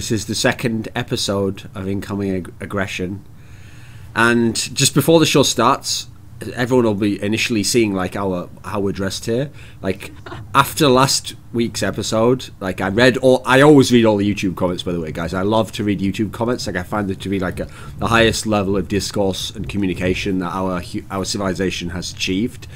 This is the second episode of Incoming Aggression. And just before the show starts, everyone will be initially seeing like how we're dressed here. Like after last week's episode, like I always read all the YouTube comments, by the way, guys. I love to read YouTube comments. Like I find it to be like the highest level of discourse and communication that our civilization has achieved.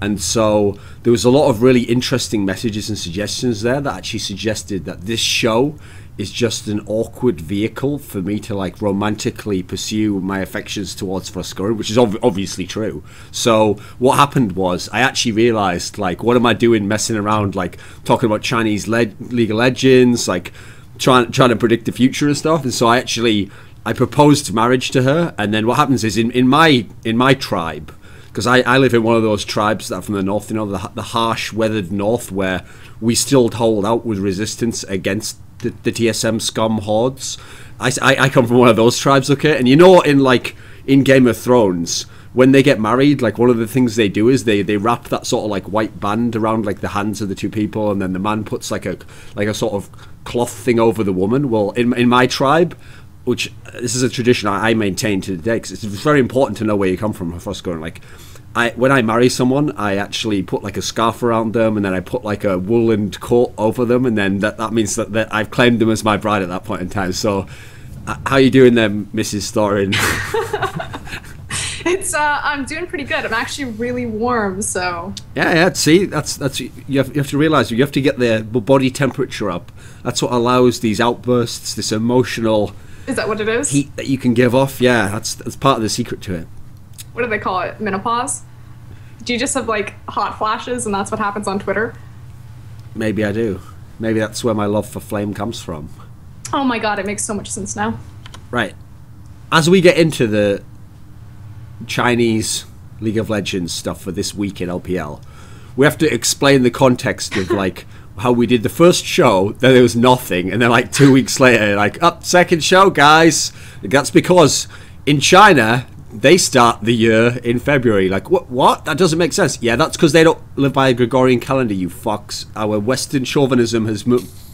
And so there was a lot of really interesting messages and suggestions there that actually suggested that this show is just an awkward vehicle for me to like romantically pursue my affections towards Froskurinn, which is obviously true. So what happened was I actually realized, like, what am I doing messing around, like talking about Chinese League of Legends, like trying to predict the future and stuff. And so I proposed marriage to her. And then what happens is in my tribe, because I live in one of those tribes that are from the north, you know, the harsh weathered north, where we still hold out with resistance against the TSM scum hordes. I come from one of those tribes, okay? And you know, in Game of Thrones, when they get married, like one of the things they do is they wrap that sort of like white band around like the hands of the two people, and then the man puts like a sort of cloth thing over the woman. Well, in my tribe, which this is a tradition I maintain to today, because it's very important to know where you come from, Froskurinn. Like, when I marry someone, I actually put like a scarf around them, and then I put like a woolen coat over them, and then that means that I've claimed them as my bride at that point in time. So, how are you doing there, Mrs. Thorin? I'm doing pretty good. I'm actually really warm, so. Yeah. See, that's you have to realize you have to get the body temperature up. That's what allows these outbursts, this emotional. Is that what it is? Heat that you can give off. Yeah, that's part of the secret to it. What do they call it? Menopause? Do you just have like hot flashes and that's what happens on Twitter? Maybe I do. Maybe that's where my love for Flame comes from. Oh my god, it makes so much sense now. Right. As we get into the Chinese League of Legends stuff for this week in LPL, we have to explain the context of like how we did the first show, then there was nothing, and then like 2 weeks later, like, second show, guys. That's because in China, they start the year in February. Like, what? That doesn't make sense. Yeah, that's because they don't live by a Gregorian calendar, you fucks. Our Western chauvinism has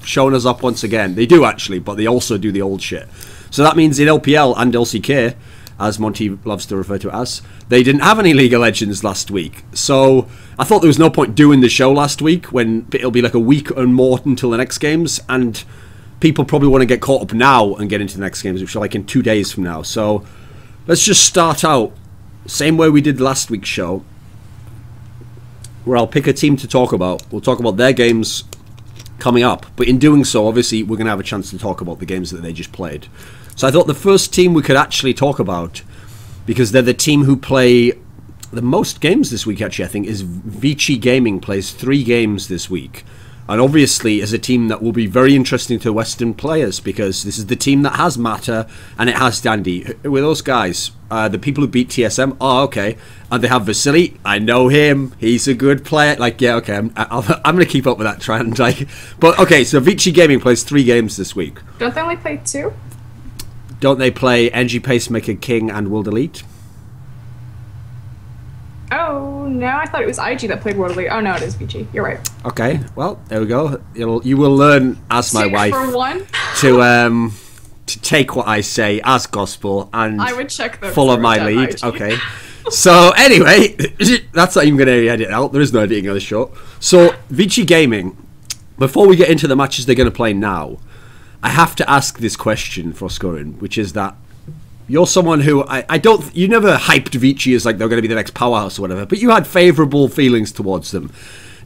shown us up once again. They do, actually, but they also do the old shit. So that means in LPL and LCK, as Monty loves to refer to it as, they didn't have any League of Legends last week. So I thought there was no point doing the show last week when it'll be like a week and more until the next games, and people probably want to get caught up now and get into the next games, which are like in 2 days from now. So let's just start out same way we did last week's show, where I'll pick a team to talk about. We'll talk about their games coming up, but in doing so, obviously, we're going to have a chance to talk about the games that they just played. So I thought the first team we could actually talk about, because they're the team who play the most games this week, actually, I think, is Vici Gaming plays 3 games this week. And obviously is a team that will be very interesting to Western players, because this is the team that has Mata and it has Dandy. With those guys, the people who beat TSM, oh, okay. And they have Vasily, I know him, he's a good player. Like, yeah, okay, I'm going to keep up with that trend. Like, but okay, so Vici Gaming plays 3 games this week. Don't they only play 2? Don't they play NG Pacemaker, King, and World Elite? Oh, no, I thought it was IG that played World Elite. Oh, no, it is Vici. You're right. Okay, well, there we go. You will learn, as my wife, for one. to take what I say as gospel and I would check follow my lead. IG. Okay. So, anyway, that's not even going to edit out. There is no editing on the show. So, Vici Gaming, before we get into the matches they're going to play now, I have to ask this question, Froskurinn, which is that you're someone who you never hyped Vici as like they're going to be the next powerhouse or whatever, but you had favourable feelings towards them.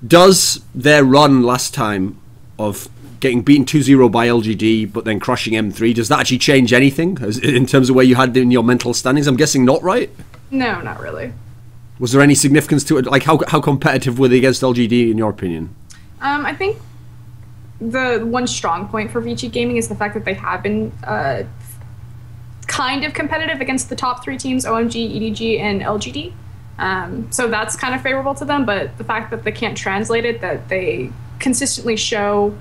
Does their run last time of getting beaten 2-0 by LGD but then crushing M3, does that actually change anything in terms of where you had in your mental standings? I'm guessing not, right? No, not really. Was there any significance to it? Like, how competitive were they against LGD in your opinion? I think the one strong point for Vici Gaming is the fact that they have been kind of competitive against the top 3 teams, OMG, EDG, and LGD. So that's kind of favorable to them, but the fact that they can't translate it, that they consistently show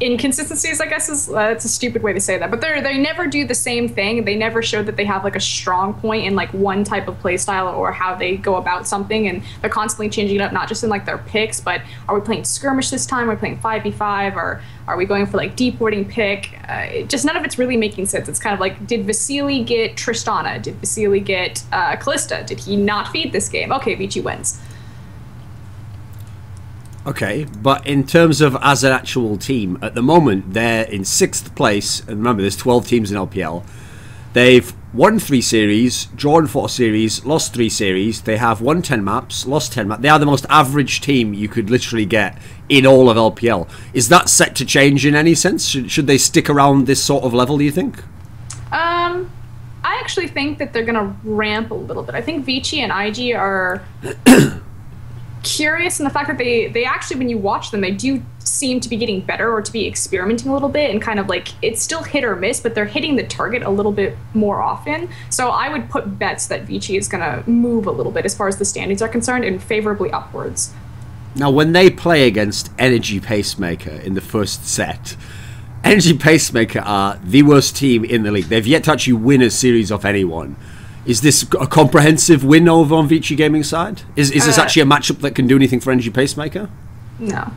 inconsistencies, I guess is it's a stupid way to say that, but they never do the same thing. They never show that they have like a strong point in like one type of play style or how they go about something, and they're constantly changing it up, not just in like their picks, but are we playing skirmish this time, are we playing 5v5, or are we going for like deep warding pick? Just none of it's really making sense. It's kind of like, did Vasily get Tristana? Did Vasily get Callista? Did he not feed this game? Okay, Vici wins. Okay, but in terms of as an actual team, at the moment they're in 6th place, and remember there's 12 teams in LPL. They've won 3 series, drawn 4 series, lost 3 series. They have won 10 maps, lost 10 maps. They are the most average team you could literally get in all of LPL. Is that set to change in any sense? Should they stick around this sort of level, do you think? I actually think that they're going to ramp a little bit. I think Vici and IG are curious in the fact that they actually, when you watch them, they do seem to be getting better or to be experimenting a little bit, and kind of like, it's still hit or miss, but they're hitting the target a little bit more often. So I would put bets that Vici is going to move a little bit as far as the standings are concerned, and favorably upwards. Now, when they play against Energy Pacemaker in the first set, Energy Pacemaker are the worst team in the league. They've yet to actually win a series off anyone. Is this a comprehensive win over on Vici Gaming side? Is this actually a matchup that can do anything for Energy Pacemaker? No.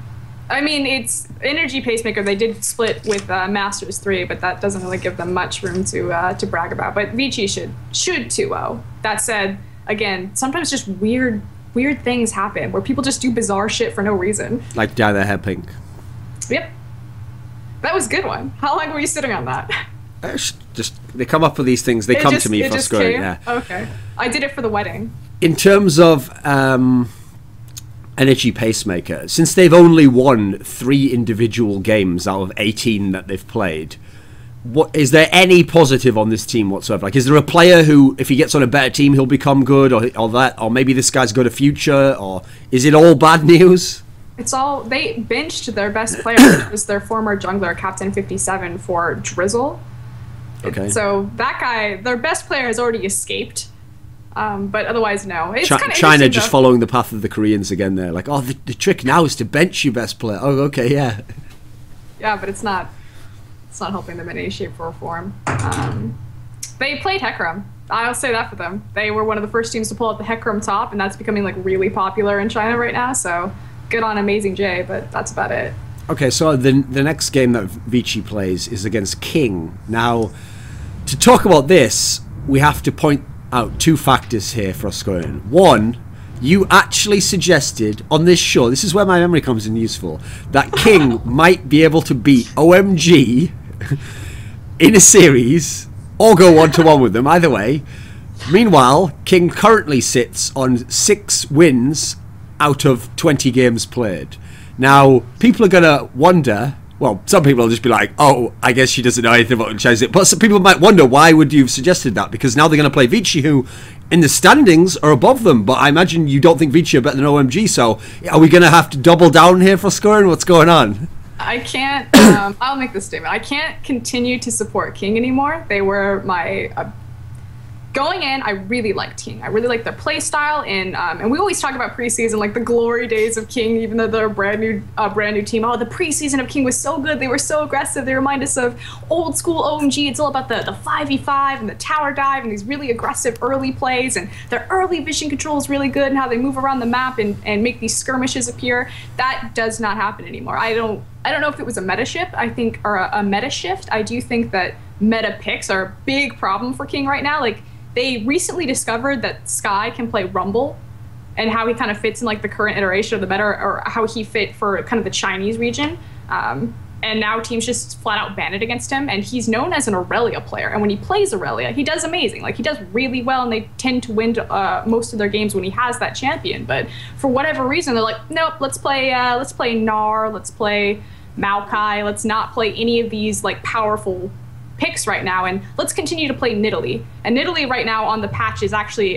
I mean, it's Energy Pacemaker. They did split with Masters 3, but that doesn't really give them much room to brag about. But Vici should 2-0. That said, again, sometimes just weird things happen where people just do bizarre shit for no reason. Like dye their hair pink. Yep. That was a good one. How long were you sitting on that? Just they come up with these things. They come to me for scoring. Yeah. Okay. I did it for the wedding. In terms of Energy Pacemaker, since they've only won 3 individual games out of 18 that they've played, what is there any positive on this team whatsoever? Like, is there a player who, if he gets on a better team, he'll become good, or maybe this guy's got a future, or is it all bad news? It's all, they benched their best player, which was their former jungler, Captain 57, for Drizzle. Okay. So that guy, their best player, has already escaped. But otherwise, no. It's China just following the path of the Koreans again there. Like, oh, the trick now is to bench your best player. Oh, okay, yeah. Yeah, but it's not helping them in any shape or form. They played Hecarim. I'll say that for them. They were one of the first teams to pull out the Hecarim top, and that's becoming like really popular in China right now. So good on Amazing J, but that's about it. Okay, so the next game that Vici plays is against King. Now, to talk about this, we have to point out 2 factors here, Froskurinn. One, you actually suggested on this show, this is where my memory comes in useful, that King might be able to beat OMG in a series, or go 1-1 with them, either way. Meanwhile, King currently sits on 6 wins out of 20 games played. Now, people are going to wonder, well, some people will just be like, oh, I guess she doesn't know anything about Chelsea. But some people might wonder, why would you have suggested that? Because now they're going to play Vici, who in the standings are above them. But I imagine you don't think Vici are better than OMG. So are we going to have to double down here for scoring? What's going on? I can't, I'll make this statement. I can't continue to support King anymore. They were my... Going in, I really liked King. I really liked their play style, and we always talk about preseason, like the glory days of King, even though they're a brand new team. Oh, the preseason of King was so good. They were so aggressive. They remind us of old school OMG. It's all about the 5v5 and the tower dive and these really aggressive early plays, and their early vision control is really good, and how they move around the map and make these skirmishes appear. That does not happen anymore. I don't know if it was a meta shift. Or a meta shift. I do think that meta picks are a big problem for King right now. Like, they recently discovered that Sky can play Rumble, and how he kind of fits in like the current iteration of the meta, or how he fit for kind of the Chinese region. And now teams just flat out ban it against him, and he's known as an Aurelia player. And when he plays Aurelia, he does amazing. Like, he does really well, and they tend to win most of their games when he has that champion. But for whatever reason, they're like, nope, let's play Gnar, let's play Maokai, let's not play any of these like powerful picks right now, and let's continue to play Nidalee. And Nidalee right now on the patch is actually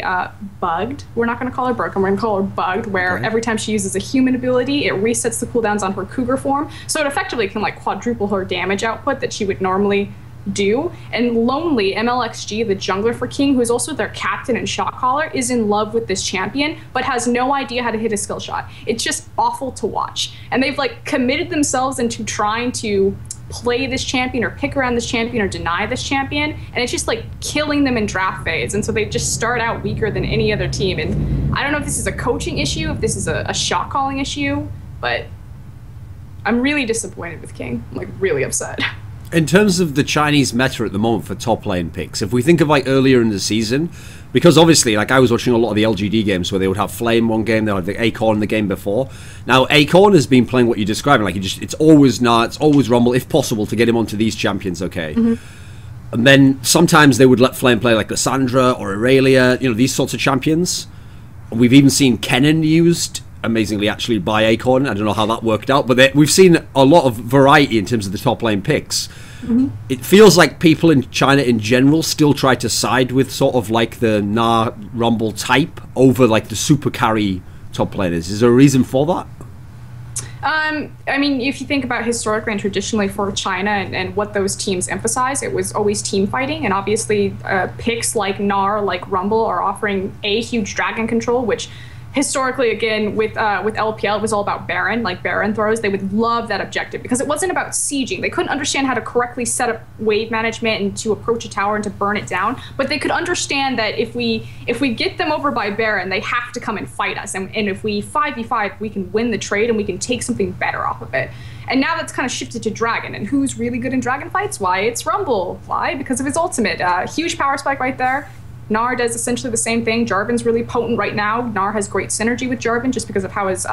bugged. We're not going to call her broken, we're going to call her bugged, where every time she uses a human ability, it resets the cooldowns on her Cougar form, so it effectively can like quadruple her damage output that she would normally do. And Lonely, MLXG, the jungler for King, who is also their captain and shot caller, is in love with this champion, but has no idea how to hit a skill shot. It's just awful to watch. And they've like committed themselves into trying to play this champion or pick around this champion or deny this champion, and it's just like killing them in draft phase. And so they just start out weaker than any other team. And I don't know if this is a coaching issue, if this is a shot calling issue, but I'm really disappointed with King. I'm like really upset. In terms of the Chinese meta at the moment for top lane picks, if we think of like earlier in the season, because obviously like I was watching a lot of the LGD games where they would have Flame one game, they would have the Acorn the game before. Now Acorn has been playing what you're describing, like it's always Gnar, it's always Rumble, if possible, to get him onto these champions, okay? And then sometimes they would let Flame play like Lissandra or Aurelia, you know, these sorts of champions. We've even seen Kennen used amazingly actually by Acorn. I don't know how that worked out, but we've seen a lot of variety in terms of the top lane picks. It feels like people in China in general still try to side with sort of like the Gnar Rumble type over like the super carry top laners. Is there a reason for that? I mean, if you think about historically and traditionally for China and what those teams emphasize, it was always team fighting. And obviously picks like Gnar, like Rumble are offering a huge dragon control, which historically, again, with LPL, it was all about Baron, like Baron throws. They would love that objective because it wasn't about sieging. They couldn't understand how to correctly set up wave management and to approach a tower and to burn it down. But they could understand that if we get them over by Baron, they have to come and fight us. And if we 5v5, we can win the trade and we can take something better off of it. And now that's kind of shifted to Dragon. And who's really good in Dragon fights? Why, it's Rumble. Why? Because of his ultimate. Huge power spike right there. Gnar does essentially the same thing. Jarvan's really potent right now. Gnar has great synergy with Jarvan just because of how his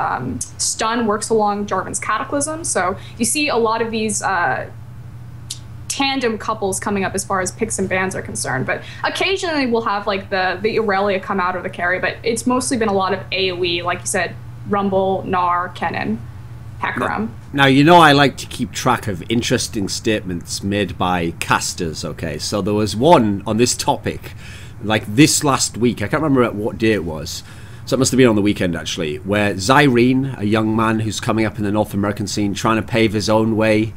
stun works along Jarvan's Cataclysm. So you see a lot of these tandem couples coming up as far as picks and bans are concerned. But occasionally we'll have like the Aurelia come out or the carry, but it's mostly been a lot of AoE, like you said, Rumble, Gnar, Kennen, Hecarim. Now, you know I like to keep track of interesting statements made by casters, okay? So there was one on this topic like this last week, I can't remember at what day it was, so it must have been on the weekend actually, where Zyrene, a young man who's coming up in the North American scene, trying to pave his own way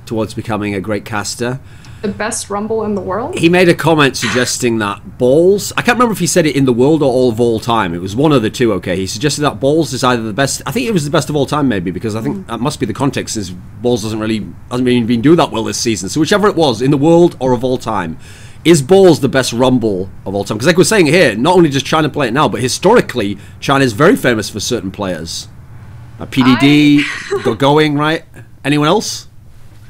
towards becoming a great caster. The best Rumble in the world? He made a comment suggesting that Balls, I can't remember if he said it in the world or all of all time, it was one of the two, okay? He suggested that Balls is either the best, I think it was the best of all time maybe, because I think that must be the context since Balls hasn't been doing that well this season. So whichever it was, in the world or of all time, is Balls the best Rumble of all time? Because like we're saying here, not only does China play it now, but historically, China is very famous for certain players. PDD, got going, right? Anyone else?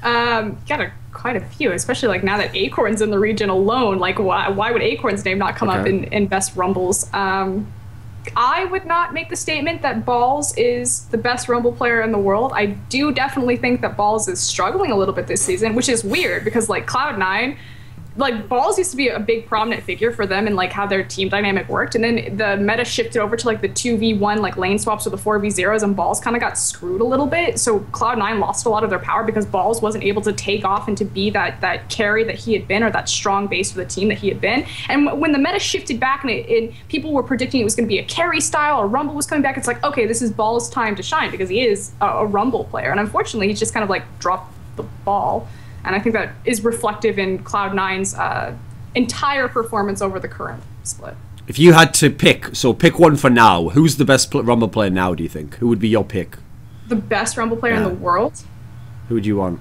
Quite a few, especially like now that Acorn's in the region alone. Like, why would Acorn's name not come up in best Rumbles? I would not make the statement that Balls is the best Rumble player in the world. I do definitely think that Balls is struggling a little bit this season, which is weird because like Cloud9, like Balls used to be a big prominent figure for them and like how their team dynamic worked, and then the meta shifted over to like the 2v1 like lane swaps or the 4v0s, and Balls kind of got screwed a little bit. So Cloud9 lost a lot of their power because Balls wasn't able to take off and to be that carry that he had been, or that strong base for the team that he had been. And when the meta shifted back and people were predicting it was going to be a carry style or Rumble was coming back, it's like, okay, this is Balls' time to shine because he is a Rumble player, and unfortunately he's just kind of like dropped the ball. And I think that is reflective in Cloud9's entire performance over the current split. If you had to pick, so pick one for now, who's the best Rumble player now, do you think? Who would be your pick? The best Rumble player in the world? Who would you want?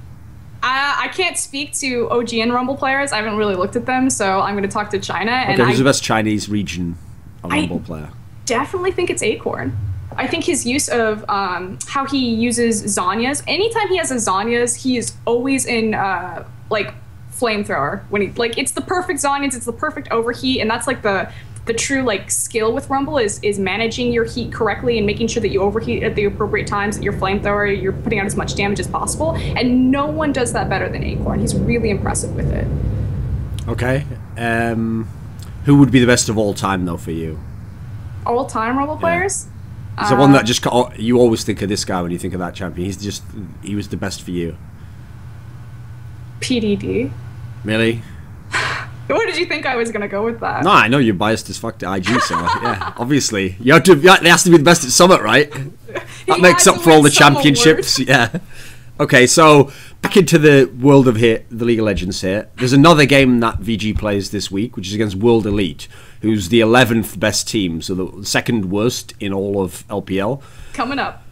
I can't speak to OGN Rumble players. I haven't really looked at them, so I'm going to talk to China. Okay, and who's the best Chinese region Rumble player? Definitely think it's Acorn. I think his use of how he uses Zhonya's. Anytime he has a Zhonya's, he is always in like flamethrower. When he it's the perfect Zhonya's, it's the perfect overheat, and that's like the true like skill with Rumble is managing your heat correctly and making sure that you overheat at the appropriate times. That your flamethrower, you're putting out as much damage as possible, and no one does that better than Acorn. He's really impressive with it. Okay, who would be the best of all time though for you? All time Rumble players. It's the one that just you always think of this guy when you think of that champion. He was the best for you. PDD. Really? What did you think I was gonna go with that? No, I know you're biased as fuck to IG, so yeah, obviously you have to. It has to be the best at Summit, right? That makes up for all the championships. Yeah. Okay, so back into the world of the League of Legends here. There's another game that VG plays this week, which is against World Elite, who's the 11th best team, so the second worst in all of LPL. Coming up.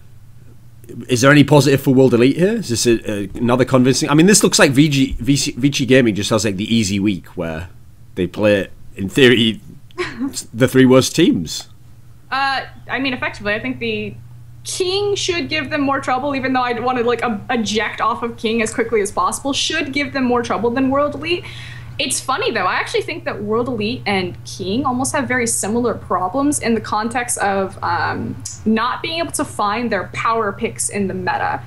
Is there any positive for World Elite here? Is this another convincing? I mean, this looks like Vici Gaming just has like the easy week where they play, in theory, the three worst teams. I mean, effectively, I think the King should give them more trouble, even though I'd want to like eject off of King as quickly as possible. Should give them more trouble than World Elite. It's funny, though. I actually think that World Elite and King almost have very similar problems in the context of not being able to find their power picks in the meta.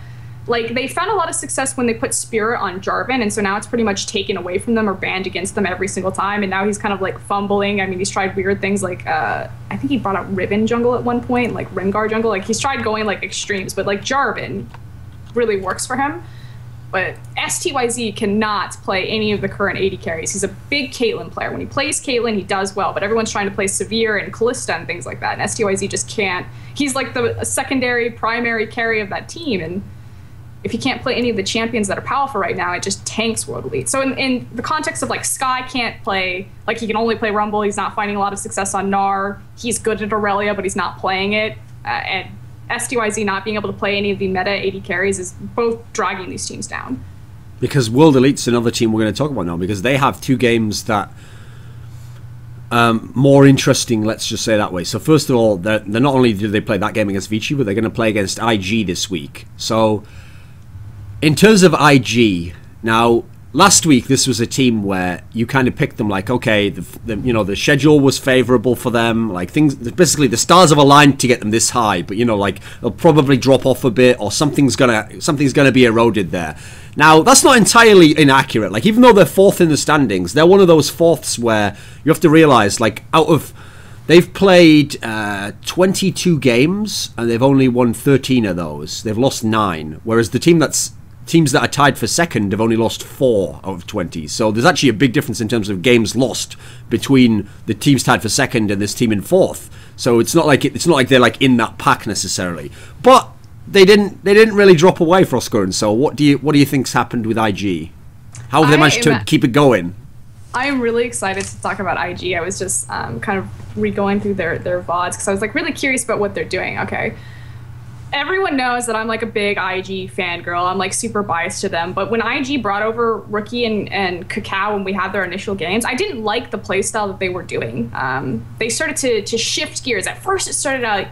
Like, they found a lot of success when they put Spirit on Jarvan, and so now it's pretty much taken away from them or banned against them every single time, and now he's kind of, like, fumbling. I mean, he's tried weird things like, I think he brought out Ribbon jungle at one point, like Rengar jungle. Like, he's tried going, like, extremes, but, like, Jarvan really works for him. But STYZ cannot play any of the current AD carries. He's a big Caitlyn player. When he plays Caitlyn, he does well, but everyone's trying to play Severe and Callista and things like that, and STYZ just can't. He's like the secondary, primary carry of that team, and if he can't play any of the champions that are powerful right now, it just tanks World Elite. So in the context of, like, Sky can't play, like, he can only play Rumble, he's not finding a lot of success on Gnar, he's good at Aurelia, but he's not playing it, and STYZ not being able to play any of the meta AD carries is both dragging these teams down. Because World Elite's another team we're going to talk about now, because they have two games that more interesting, let's just say that way. So first of all, they're not only do they play that game against Vici, but they're going to play against IG this week. So in terms of IG, now last week this was a team where you kind of picked them like, okay, the schedule was favorable for them, like things, basically the stars have aligned to get them this high, but like they'll probably drop off a bit, or something's gonna be eroded there. Now that's not entirely inaccurate. Like, even though they're fourth in the standings, they're one of those fourths where you have to realize, like, they've played 22 games and they've only won 13 of those. They've lost 9, whereas the teams that are tied for second have only lost 4 out of 20. So there's actually a big difference in terms of games lost between the teams tied for second and this team in fourth. So it's not like they're like in that pack necessarily. But they didn't really drop away, Froskurinn. So what do you think's happened with IG? How have they managed to keep it going? I am really excited to talk about IG. I was just kind of re-going through their VODs because I was like really curious about what they're doing. Okay. Everyone knows that I'm like a big IG fangirl. I'm like super biased to them. But when IG brought over Rookie and Cacao when we had their initial games, I didn't like the playstyle that they were doing. They started to shift gears. At first it started out like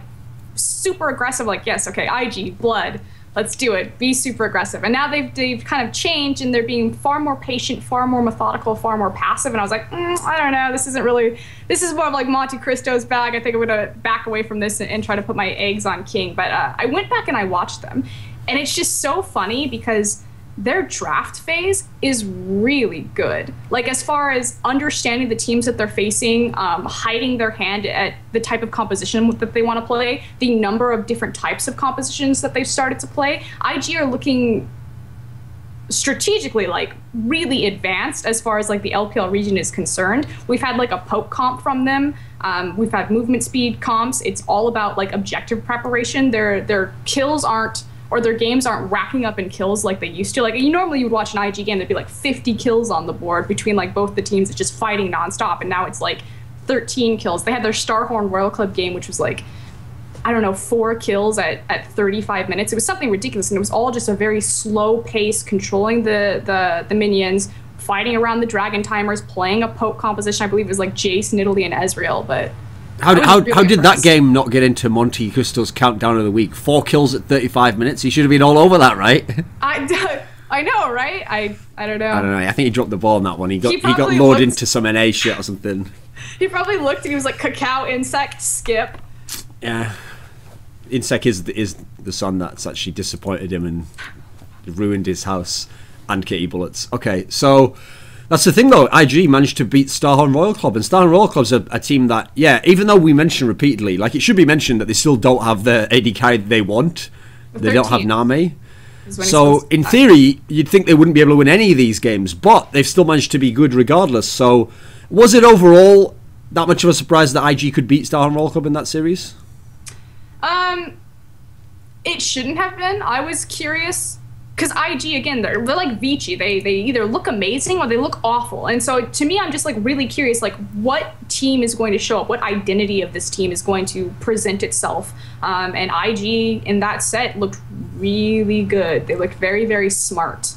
super aggressive, like, yes, okay, IG, blood, let's do it, be super aggressive. And now they've kind of changed and they're being far more patient, far more methodical, far more passive. And I was like, I don't know, this is more of like MonteCristo's bag. I think I'm gonna back away from this and try to put my eggs on King. But I went back and I watched them, and it's just so funny because their draft phase is really good. Like, as far as understanding the teams that they're facing, hiding their hand at the type of composition that they want to play, the number of different types of compositions that they've started to play, IG are looking strategically like really advanced as far as like the LPL region is concerned. We've had like a poke comp from them. We've had movement speed comps. It's all about like objective preparation. Their kills aren't, or their games aren't racking up in kills like they used to. Like, you would watch an IG game, there'd be like 50 kills on the board between like both the teams, it's just fighting nonstop, and now it's like 13 kills. They had their Starhorn Royal Club game, which was like, I don't know, 4 kills at 35 minutes. It was something ridiculous, and it was all just a very slow pace, controlling the minions, fighting around the dragon timers, playing a poke composition. I believe it was like Jace, Nidalee, and Ezreal, but How did that game not get into MonteCristo's countdown of the week? 4 kills at 35 minutes. He should have been all over that, right? I know, right? I don't know. I don't know. I think he dropped the ball on that one. He got lured into some NA shit or something. He probably looked and he was like, Cacao, Insect, skip. Yeah. Insect is the son that's actually disappointed him and ruined his house and Kitty Bullets. Okay, so that's the thing, though. IG managed to beat Starhorn Royal Club, and Starhorn Royal Club's a team that, yeah, even though we mention repeatedly, like, it should be mentioned that they still don't have the AD carry they want. They don't have Nami. So, in theory, you'd think they wouldn't be able to win any of these games, but they've still managed to be good regardless. So, was it overall that much of a surprise that IG could beat Starhorn Royal Club in that series? It shouldn't have been. I was curious, because IG, again, they're like Vici. They either look amazing or they look awful. And so to me, I'm just like really curious, like what team is going to show up, what identity of this team is going to present itself. And IG in that set looked really good. They looked very, very smart.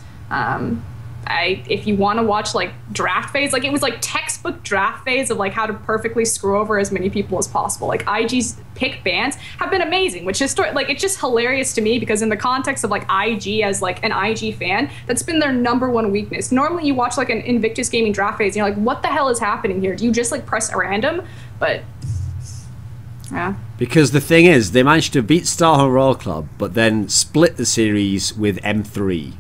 If you want to watch like draft phase, like it was like textbook draft phase of like how to perfectly screw over as many people as possible. Like IG's pick bans have been amazing, which is like it's just hilarious to me because in the context of like IG as like an IG fan, that's been their #1 weakness. Normally you watch like an Invictus Gaming draft phase and you're like, what the hell is happening here? Do you just like press random? But yeah. Because the thing is, they managed to beat Starhorn Royal Club, but then split the series with M3.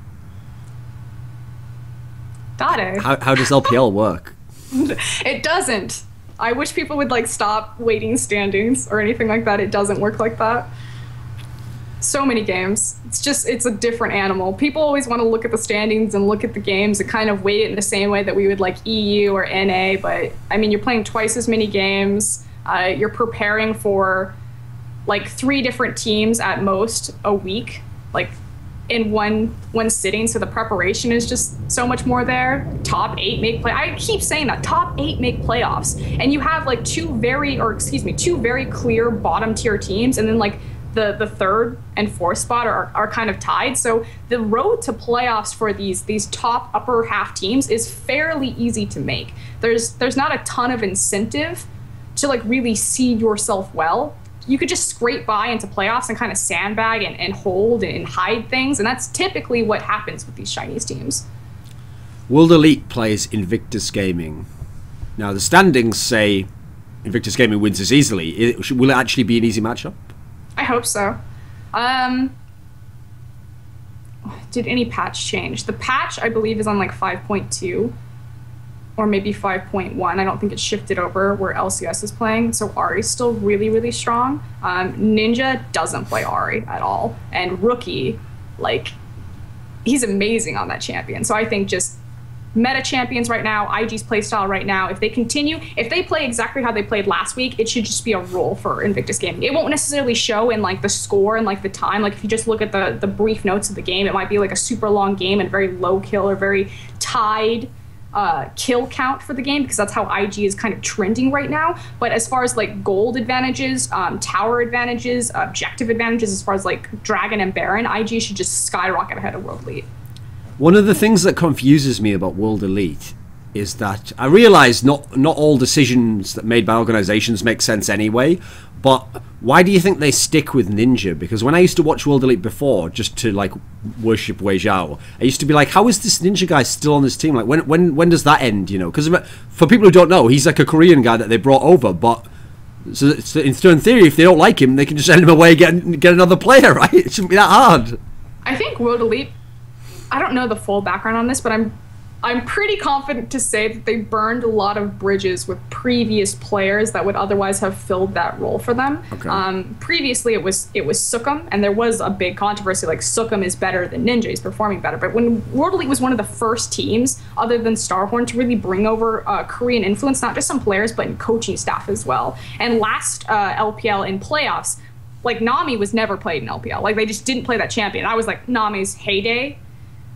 Got it. How does LPL work? It doesn't. I wish people would like stop weighting standings or anything like that. It doesn't work like that. So many games. It's a different animal. People always want to look at the standings and look at the games and kind of weight it in the same way that we would like EU or NA, but I mean, you're playing twice as many games. You're preparing for like 3 different teams at most a week, like in one sitting, so the preparation is just so much more there. Top 8 make play. I keep saying that top 8 make playoffs, and you have like two very clear bottom tier teams, and then like the 3rd and 4th spot are kind of tied. So the road to playoffs for these top upper half teams is fairly easy to make. There's not a ton of incentive to like really seed yourself well. You could just scrape by into playoffs and kind of sandbag and hold and hide things, and that's typically what happens with these Chinese teams. World Elite plays Invictus Gaming. Now, the standings say Invictus Gaming wins this easily. Will it actually be an easy matchup? I hope so. Did any patch change? The patch, I believe, is on like 5.2. Or maybe 5.1. I don't think it's shifted over where LCS is playing. So Ari's still really, really strong. Ninja doesn't play Ari at all. And Rookie, like, he's amazing on that champion. So I think just meta champions right now, IG's playstyle right now, if they play exactly how they played last week, it should just be a rule for Invictus Gaming. It won't necessarily show in like the score and like the time. Like if you just look at the brief notes of the game, it might be like a super long game and very low kill or very tied kill count for the game, because that's how IG is kind of trending right now. But as far as like gold advantages, tower advantages, objective advantages, as far as like Dragon and Baron, IG should just skyrocket ahead of World Elite. One of the things that confuses me about World Elite is that I realize not all decisions that made by organizations make sense anyway, but why do you think they stick with Ninja? Because when I used to watch World Elite before, just to like worship Wei Zhao, I used to be like, how is this Ninja guy still on this team? Like when does that end, you know? Because for people who don't know, he's like a Korean guy that they brought over, but so in theory, if they don't like him, they can just send him away and get another player, right? It shouldn't be that hard. I think World Elite, I don't know the full background on this, but I'm pretty confident to say that they burned a lot of bridges with previous players that would otherwise have filled that role for them. Okay. Previously, it was Sukum, and there was a big controversy like Sukum is better than Ninja, he's performing better. But when World Elite was one of the first teams, other than Starhorn, to really bring over Korean influence, not just some players, but in coaching staff as well. And last LPL in playoffs, like Nami was never played in LPL. Like they just didn't play that champion. I was like Nami's heyday.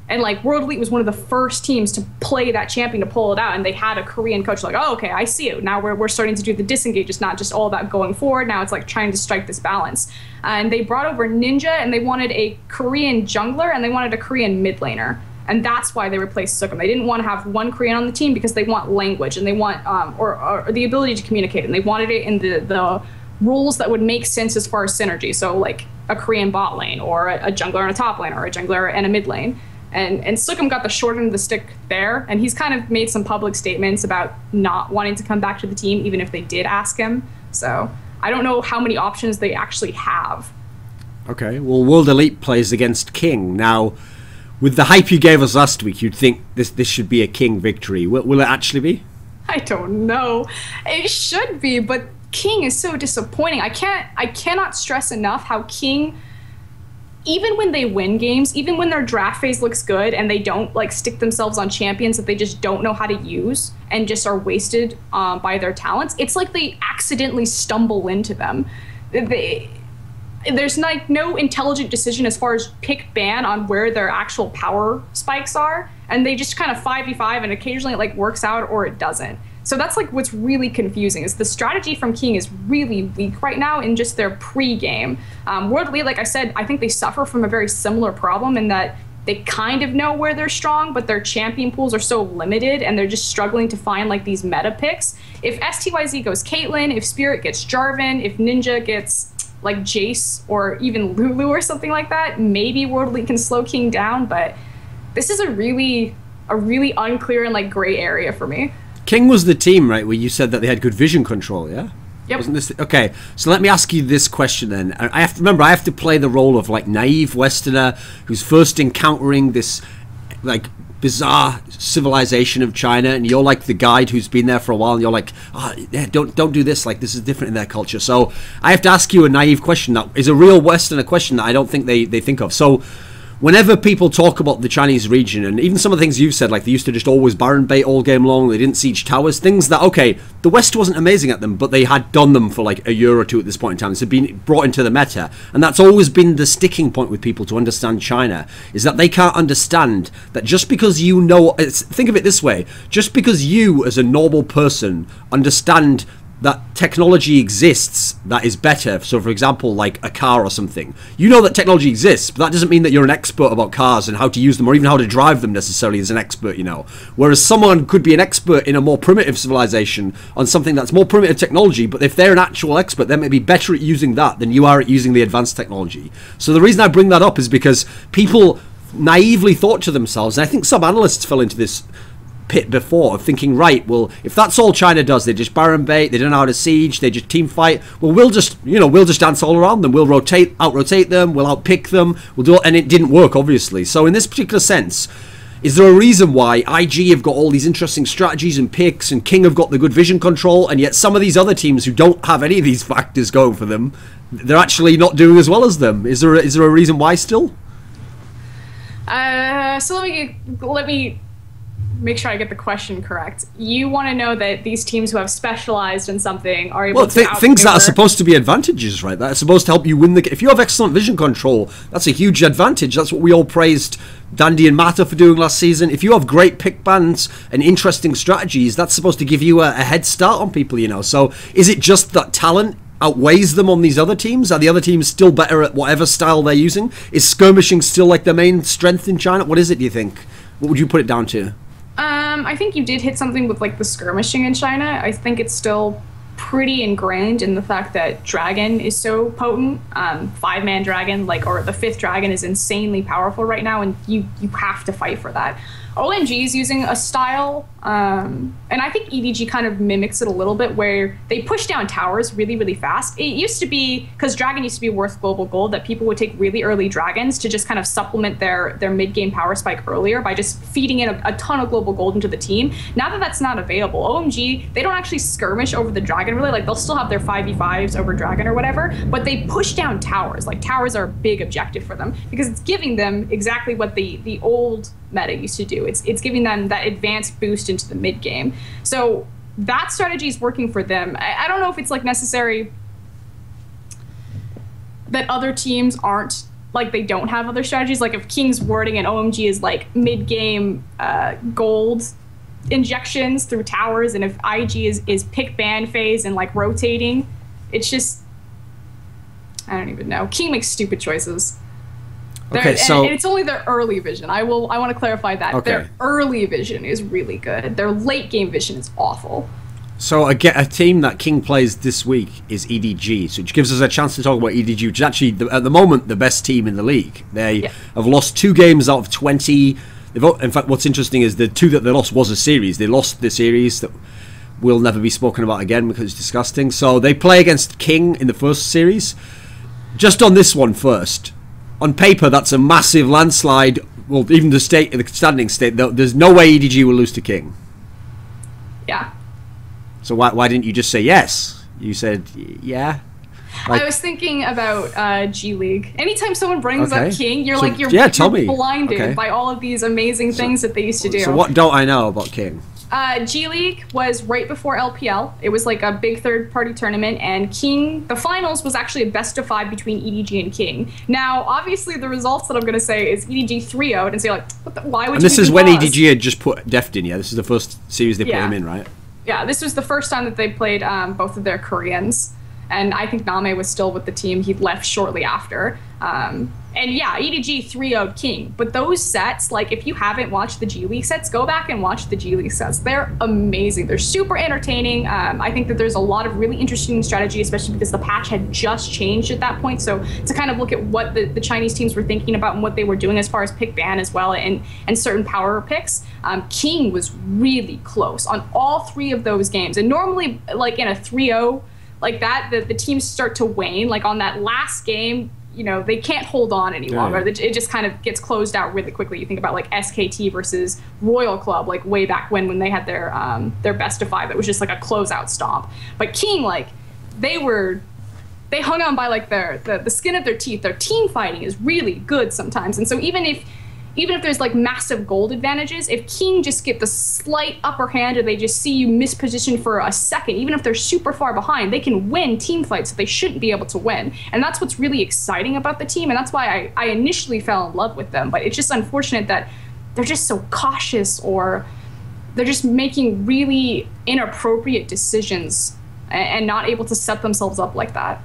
And like World Elite was one of the first teams to play that champion, to pull it out, and they had a Korean coach like, oh, okay, I see it. Now we're starting to do the disengage. It's not just all about going forward. Now it's like trying to strike this balance. And they brought over Ninja, and they wanted a Korean jungler, and they wanted a Korean mid laner. And that's why they replaced Sukum. They didn't want to have one Korean on the team because they want language, and they want or the ability to communicate, and they wanted it in the rules that would make sense as far as synergy. So like a Korean bot lane, or a jungler and a top lane, or a jungler and a mid lane. And Sukum got the short end of the stick there, and he's kind of made some public statements about not wanting to come back to the team, even if they did ask him. So I don't know how many options they actually have. Okay, well, World Elite plays against King. Now, with the hype you gave us last week, you'd think this should be a King victory. Will it actually be? I don't know. It should be, but King is so disappointing. I cannot stress enough how King, even when they win games, even when their draft phase looks good and they don't like stick themselves on champions that they just don't know how to use and just are wasted by their talents, it's like they accidentally stumble into them. there's like no intelligent decision as far as pick ban on where their actual power spikes are, and they just kind of 5v5, and occasionally it like works out or it doesn't. So that's like what's really confusing, is the strategy from King is really weak right now in just their pre-game. World Elite, like I said, I think they suffer from a very similar problem in that they kind of know where they're strong, but their champion pools are so limited and they're just struggling to find like these meta picks. If STYZ goes Caitlyn, if Spirit gets Jarvan, if Ninja gets like Jace or even Lulu or something like that, maybe World Elite can slow King down, but this is a really unclear and like gray area for me. King was the team, right, where you said that they had good vision control, yeah? Yep. Wasn't this okay? So let me ask you this question then. I have to remember, I have to play the role of like naive Westerner who's first encountering this like bizarre civilization of China, and you're like the guide who's been there for a while, and you're like, oh, yeah, don't do this. Like, this is different in their culture. So I have to ask you a naive question that is a real Westerner question that I don't think they think of. So whenever people talk about the Chinese region, and even some of the things you've said, like they used to just always Baron bait all game long, they didn't siege towers, things that, okay, the West wasn't amazing at them, but they had done them for like a year or two at this point in time. It's been brought into the meta, and that's always been the sticking point with people to understand China, is that they can't understand that just because you know, think of it this way, just because you as a normal person understand that technology exists that is better, so for example like a car or something, you know that technology exists, but that doesn't mean that you're an expert about cars and how to use them or even how to drive them necessarily as an expert, you know. Whereas someone could be an expert in a more primitive civilization on something that's more primitive technology, but if they're an actual expert, they may be better at using that than you are at using the advanced technology. So the reason I bring that up is because people naively thought to themselves, and I think some analysts fell into this pit before, of thinking, right, well, if that's all China does, they just Baron bait, they don't know how to siege, they just team fight, well, we'll just, you know, we'll just dance all around them, we'll out-rotate them, we'll outpick them, we'll do it, and it didn't work, obviously. So in this particular sense, is there a reason why IG have got all these interesting strategies and picks, and King have got the good vision control, and yet some of these other teams who don't have any of these factors going for them, they're actually not doing as well as them? Is there a reason why still? So let me make sure I get the question correct. You want to know that these teams who have specialized in something are able to things that are supposed to be advantages, right? That are supposed to help you win the game. If you have excellent vision control, that's a huge advantage. That's what we all praised Dandy and Mata for doing last season. If you have great pick bands and interesting strategies, that's supposed to give you a head start on people, you know. So is it just that talent outweighs them on these other teams? Are the other teams still better at whatever style they're using? Is skirmishing still like their main strength in China? What is it, do you think? What would you put it down to? I think you did hit something with like the skirmishing in China. I think it's still pretty ingrained in the fact that Dragon is so potent. 5-man Dragon, like, or the 5th Dragon is insanely powerful right now, and you have to fight for that. OMG is using a style, and I think EDG kind of mimics it a little bit, where they push down towers really, really fast. It used to be, because Dragon used to be worth global gold, that people would take really early Dragons to just kind of supplement their mid-game power spike earlier by just feeding in a ton of global gold into the team. Now that that's not available, OMG, they don't actually skirmish over the Dragon really. Like, they'll still have their 5v5s over Dragon or whatever, but they push down towers. Like, towers are a big objective for them because it's giving them exactly what the old meta used to do. It's giving them that advanced boost into the mid game. So that strategy is working for them. I don't know if it's like necessary that other teams aren't, like, they don't have other strategies. Like if King's warding and OMG is like mid game gold injections through towers, and if IG is pick ban phase and like rotating, it's just, I don't even know. King makes stupid choices. Okay, so and it's only their early vision. I want to clarify that. Okay. Their early vision is really good. Their late game vision is awful. So a team that King plays this week is EDG, so which gives us a chance to talk about EDG, which is actually at the moment the best team in the league. They have lost 2 games out of 20. In fact, what's interesting is the 2 that they lost was a series. They lost the series that will never be spoken about again because it's disgusting. So they play against King in the first series. Just on this one first. On paper, that's a massive landslide. Well, even the standing state, there's no way EDG will lose to King. Yeah. So why didn't you just say yes? You said yeah. Like, I was thinking about G League. Anytime someone brings up King, you're tell me. blinded by all of these amazing things that they used to do. So what don't I know about King? G League was right before LPL. It was like a big third-party tournament, and King, the finals was actually a best of 5 between EDG and King. Now, obviously, the results that I'm going to say is EDG 3-0'd, and say like, why would? And this is when EDG had just put Deft in. Yeah, this is the first series they put him in, right? Yeah, this was the first time that they played both of their Koreans, and I think Name was still with the team. He left shortly after. And yeah, EDG 3-0'd King. But those sets, like if you haven't watched the G League sets, go back and watch the G League sets. They're amazing. They're super entertaining. I think that there's a lot of really interesting strategy, especially because the patch had just changed at that point. So to kind of look at what the Chinese teams were thinking about and what they were doing as far as pick ban as well, and certain power picks, King was really close on all 3 of those games. And normally, like in a 3-0 like that, the teams start to wane. Like on that last game, you know, they can't hold on any longer. It just kind of gets closed out really quickly. You think about like SKT versus Royal Club, like way back when they had their best of 5. It was just like a closeout stomp. But King, like they hung on by like the skin of their teeth. Their team fighting is really good sometimes. And so even if there's like massive gold advantages, if King just get the slight upper hand or they just see you mispositioned for a second, even if they're super far behind, they can win team fights that they shouldn't be able to win. And that's what's really exciting about the team, and that's why I initially fell in love with them. But it's just unfortunate that they're just so cautious, or they're just making really inappropriate decisions and not able to set themselves up like that.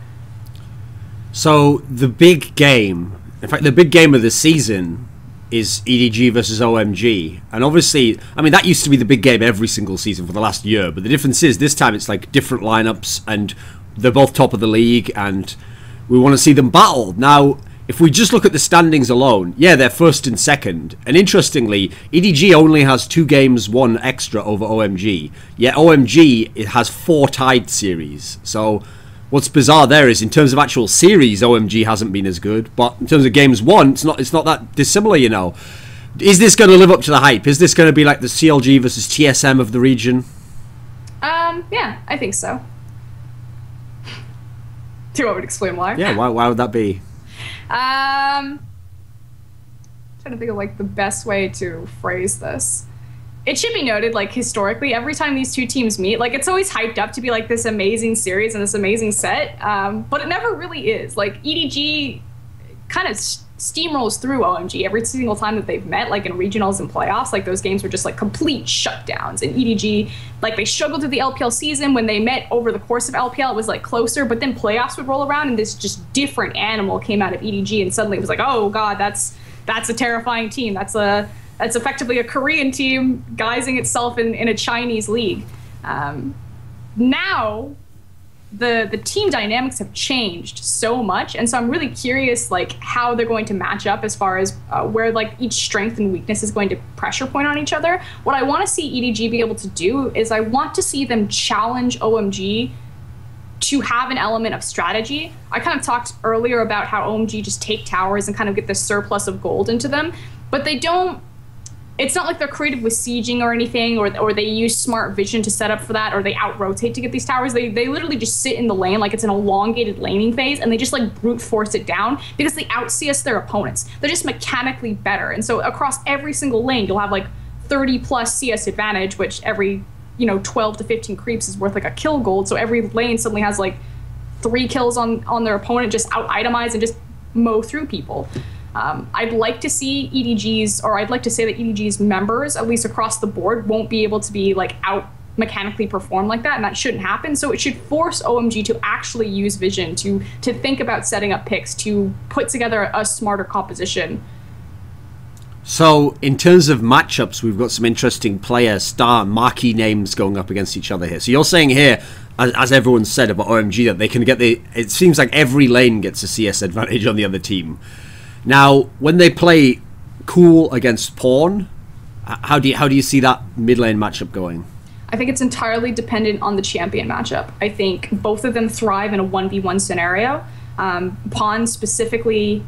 So the big game, in fact, the big game of the season is EDG versus OMG. And obviously, I mean, that used to be the big game every single season for the last year. But the difference is this time it's like different lineups and they're both top of the league and we want to see them battle. Now, if we just look at the standings alone, yeah, they're first and second. And interestingly, EDG only has 2 games won extra over OMG. Yet OMG, it has 4 tied series. So what's bizarre there is in terms of actual series, OMG hasn't been as good, but in terms of games won, it's not that dissimilar, you know. Is this going to live up to the hype? Is this going to be like the CLG versus TSM of the region? Yeah, I think so. Do you want me to explain why? Yeah, why would that be? Trying to think of like the best way to phrase this. It should be noted, like, historically, every time these 2 teams meet, like, it's always hyped up to be, like, this amazing series and this amazing set, but it never really is. Like, EDG kind of steamrolls through OMG every single time that they've met, like, in regionals and playoffs. Like, those games were just, like, complete shutdowns. And EDG, like, they struggled through the LPL season. When they met over the course of LPL, it was, like, closer, but then playoffs would roll around, and this just different animal came out of EDG, and suddenly it was like, oh, God, that's a terrifying team. That's effectively a Korean team guising itself in a Chinese league. Now, the team dynamics have changed so much, and so I'm really curious, like, how they're going to match up as far as where, like, each strength and weakness is going to pressure point on each other. What I want to see EDG be able to do is I want to see them challenge OMG to have an element of strategy. I kind of talked earlier about how OMG just take towers and kind of get this surplus of gold into them, but they don't. It's not like they're creative with sieging or anything, or they use smart vision to set up for that, or they out-rotate to get these towers. They literally just sit in the lane like it's an elongated laning phase, and they just like brute force it down because they out-CS their opponents. They're just mechanically better. And so across every single lane, you'll have like 30+ CS advantage, which every 12 to 15 creeps is worth like a kill gold. So every lane suddenly has like 3 kills on their opponent, just out-itemize and just mow through people. I'd like to see EDG's, or I'd like to say that EDG's members, at least across the board, won't be able to be like out mechanically perform like that, and that shouldn't happen. So it should force OMG to actually use vision, to think about setting up picks, to put together a smarter composition. So in terms of matchups, we've got some interesting player star marquee names going up against each other here. So you're saying here, as everyone said about OMG, that they can get it seems like every lane gets a CS advantage on the other team. Now, when they play Cool against Pawn, how do you see that mid lane matchup going? I think it's entirely dependent on the champion matchup. I think both of them thrive in a 1v1 scenario. Pawn specifically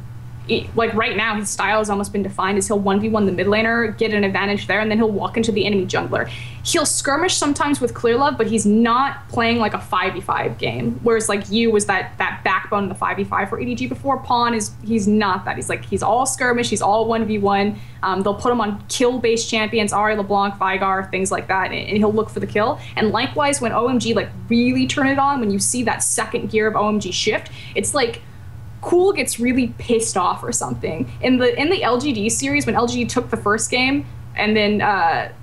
like right now, his style has almost been defined as he'll 1v1 the mid laner, get an advantage there, and then he'll walk into the enemy jungler. He'll skirmish sometimes with Clearlove, but he's not playing like a 5v5 game. Whereas like you was that backbone in the 5v5 for EDG before. Pawn he's not that. He's all skirmish, he's all 1v1. They'll put him on kill-based champions, Ahri, LeBlanc, Vigar, things like that, and he'll look for the kill. And likewise, when OMG like really turn it on, when you see that second gear of OMG shift, it's like Cool gets really pissed off or something. In the LGD series, when LGD took the first game, and then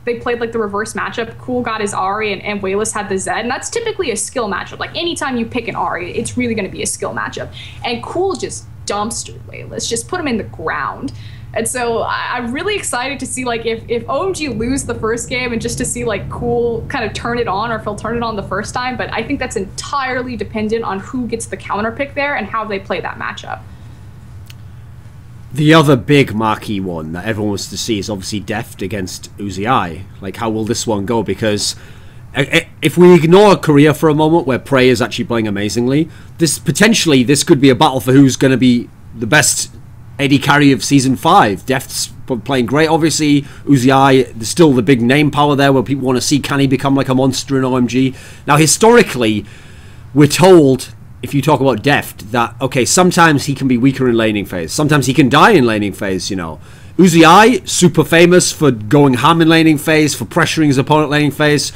they played like the reverse matchup, Cool got his Ahri and Wayless had the Zed, and that's typically a skill matchup. Like anytime you pick an Ahri, it's really going to be a skill matchup. And Cool just dumpstered Wayless, just put him in the ground. And so I'm really excited to see like if OMG lose the first game and just to see like Cool kind of turn it on, or if he'll turn it on the first time. But I think that's entirely dependent on who gets the counter pick there and how they play that matchup. The other big marquee one that everyone wants to see is obviously Deft against Uzi. Like, how will this one go? Because if we ignore Korea for a moment, where Prey is actually playing amazingly, this could be a battle for who's going to be the best AD carry of Season 5. Deft's playing great, obviously. Uzi, there's still the big name power there where people want to see, can he become like a monster in OMG? Now, historically, we're told, if you talk about Deft, that, okay, sometimes he can be weaker in laning phase. Sometimes he can die in laning phase, you know. Uzi, super famous for going ham in laning phase, for pressuring his opponent laning phase.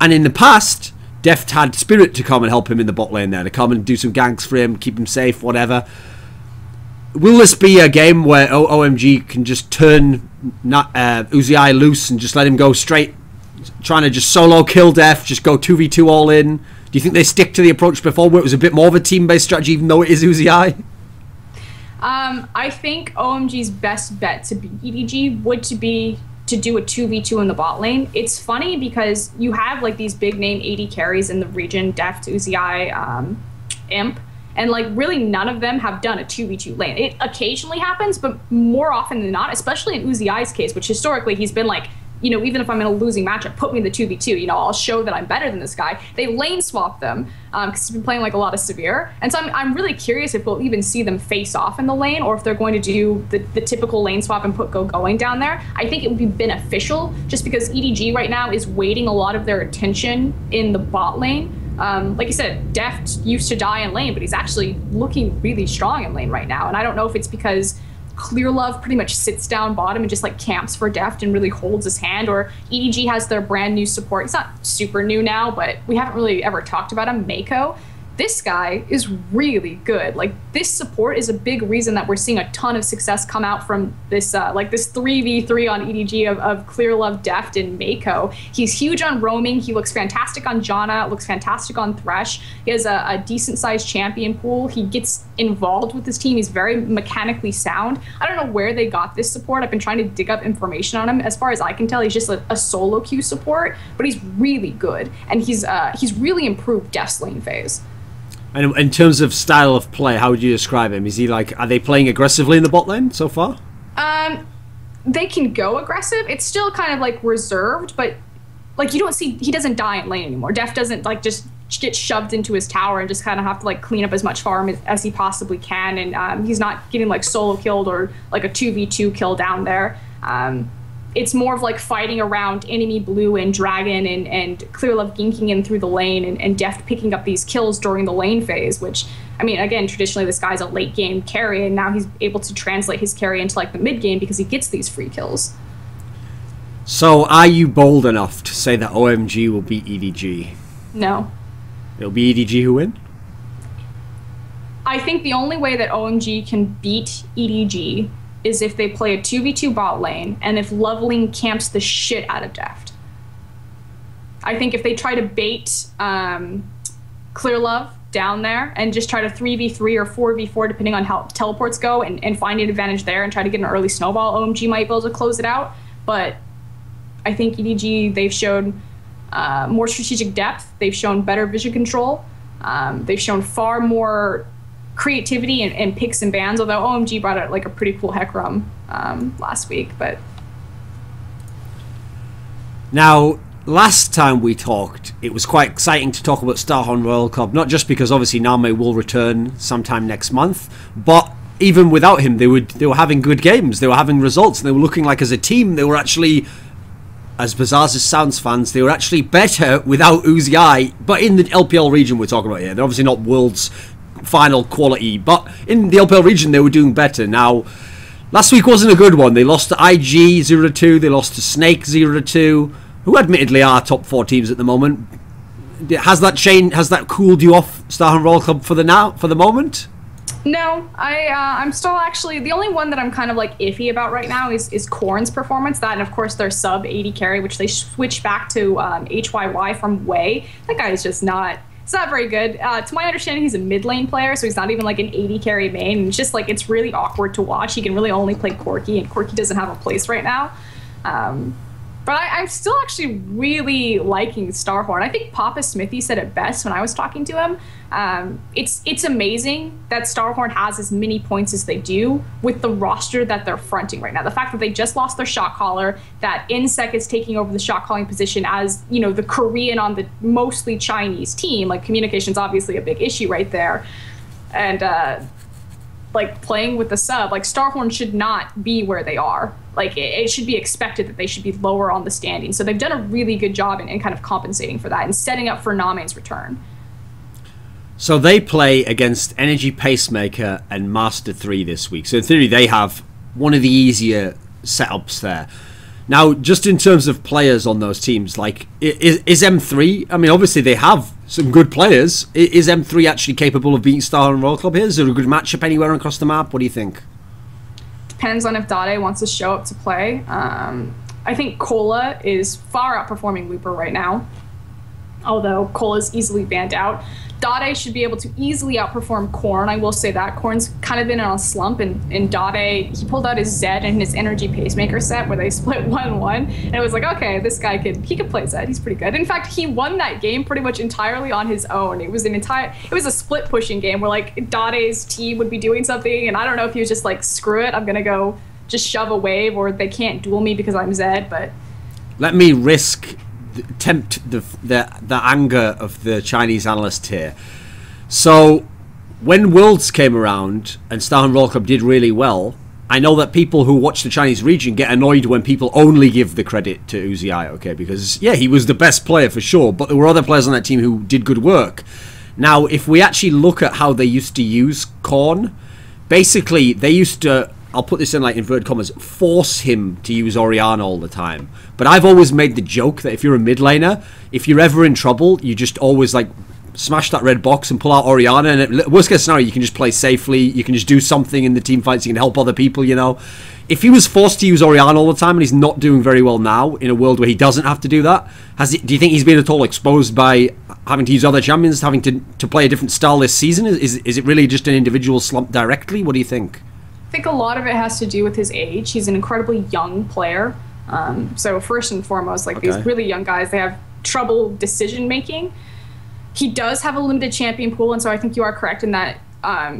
And in the past, Deft had Spirit to come and help him in the bot lane there, to come and do some ganks for him, keep him safe, whatever. Will this be a game where OMG can just turn Uzi loose and just let him go straight, trying to just solo kill Deft, just go 2v2 all in? Do you think they stick to the approach before where it was a bit more of a team-based strategy, even though it is Uzi? I think OMG's best bet to beat EDG would be to do a 2v2 in the bot lane. It's funny because you have like these big name AD carries in the region, Deft, Uzi, Imp, and like really none of them have done a 2v2 lane. It occasionally happens, but more often than not, especially in Uzi's case, which historically he's been like, you know, even if I'm in a losing matchup, put me in the 2v2, you know, I'll show that I'm better than this guy. They lane swap them because he's been playing like a lot of Severe. And so I'm really curious if we'll even see them face off in the lane, or if they're going to do the typical lane swap and put going down there. I think it would be beneficial just because EDG right now is weighting a lot of their attention in the bot lane. Like you said, Deft used to die in lane, but he's actually looking really strong in lane right now. And I don't know if it's because Clearlove pretty much sits down bottom and just like camps for Deft and really holds his hand, or EDG has their brand new support. He's not super new now, but we haven't really ever talked about him, Mako. This guy is really good. Like, this support is a big reason that we're seeing a ton of success come out from this like this 3v3 on EDG of Clearlove, Deft, and Mako. He's huge on roaming. He looks fantastic on Janna, looks fantastic on Thresh. He has a decent-sized champion pool. He gets involved with his team. He's very mechanically sound. I don't know where they got this support. I've been trying to dig up information on him. As far as I can tell, he's just a solo queue support, but he's really good, and he's really improved Deft's lane phase. And in terms of style of play, how would you describe him? Is he like, are they playing aggressively in the bot lane so far? They can go aggressive. It's still kind of like reserved, but like you don't see, he doesn't die in lane anymore. Deft doesn't like just get shoved into his tower and just kind of have to like clean up as much farm as he possibly can. And he's not getting like solo killed or like a 2v2 kill down there. It's more of like fighting around enemy blue and dragon and Clearlove ginking in through the lane and Deft picking up these kills during the lane phase, which, I mean, again, traditionally this guy's a late game carry, and now he's able to translate his carry into like the mid game because he gets these free kills. So are you bold enough to say that OMG will beat EDG? No. It'll be EDG who win? I think the only way that OMG can beat EDG is if they play a 2v2 bot lane and if Loveling camps the shit out of Deft. I think if they try to bait Clearlove down there and just try to 3v3 or 4v4 depending on how teleports go and find an advantage there and try to get an early snowball, OMG might be able to close it out. But I think EDG, they've shown more strategic depth, they've shown better vision control, they've shown far more creativity and picks and bans, although OMG brought out like a pretty cool Hecarim last week. But now, last time we talked, it was quite exciting to talk about Starhorn Royal Club, not just because obviously Name will return sometime next month, but even without him, they were having good games. They were having results. And they were looking like, as a team, they were actually, as bizarre as it sounds, fans, they were actually better without Uzi. But in the LPL region we're talking about here, they're obviously not World's final quality, but in the LPL region they were doing better. Now, last week wasn't a good one. They lost to IG 0-2. They lost to Snake 0-2, who admittedly are top 4 teams at the moment. Has that changed? Has that cooled you off, StarHorn Royal Club, for the moment? No, I'm still actually, the only one that I'm kind of like iffy about right now is Corrin's performance. That, and of course their sub 80 carry, which they switched back to HYY from Wei. That guy is just not. It's not very good. To my understanding, he's a mid lane player, so he's not even like an 80 carry main. And it's just like, it's really awkward to watch. He can really only play Corki, and Corki doesn't have a place right now. But I'm still actually really liking StarHorn. I think Papa Smithy said it best when I was talking to him. It's amazing that StarHorn has as many points as they do with the roster that they're fronting right now. The fact that they just lost their shot caller, that Insec is taking over the shot calling position as, you know, the Korean on the mostly Chinese team. Like, communication's obviously a big issue right there. And like, playing with the sub, like, StarHorn should not be where they are. Like, it should be expected that they should be lower on the standing. So they've done a really good job in kind of compensating for that and setting up for Name's return. So they play against Energy Pacemaker and Master 3 this week. So in theory, they have one of the easier setups there. Now, just in terms of players on those teams, like, is M3, I mean, obviously they have some good players. Is M3 actually capable of beating StarHorn Royal Club here? Is there a good matchup anywhere across the map? What do you think? Depends on if Dade wants to show up to play. I think Cola is far outperforming Looper right now, although Cola's easily banned out. Dade should be able to easily outperform Corn. I will say that. Corn's kind of been on a slump, and Dade, he pulled out his Zed and his Energy Pacemaker set where they split 1-1, and it was like, okay, this guy he could play Zed. He's pretty good. In fact, he won that game pretty much entirely on his own. It was a split pushing game where, like, Dade's team would be doing something, and I don't know if he was just like, screw it, I'm gonna go just shove a wave, or they can't duel me because I'm Zed. But let me tempt the anger of the Chinese analyst here. So when Worlds came around and StarHorn Royal Club did really well, I know that people who watch the Chinese region get annoyed when people only give the credit to Uzi, okay, because yeah, he was the best player for sure, but there were other players on that team who did good work. Now, if we actually look at how they used to use Korn, basically they used to, I'll put this in like inverted commas, force him to use Orianna all the time. But I've always made the joke that if you're a mid laner, if you're ever in trouble, you just always like smash that red box and pull out Orianna, and worst case scenario, you can just play safely, you can just do something in the team fights, you can help other people, you know. If he was forced to use Orianna all the time, and he's not doing very well now in a world where he doesn't have to do that, do you think he's been at all exposed by having to use other champions, having to play a different style this season? Is it really just an individual slump directly? What do you think? I think a lot of it has to do with his age. He's an incredibly young player. So first and foremost, like, these really young guys, they have trouble decision making. He does have a limited champion pool, and so I think you are correct in that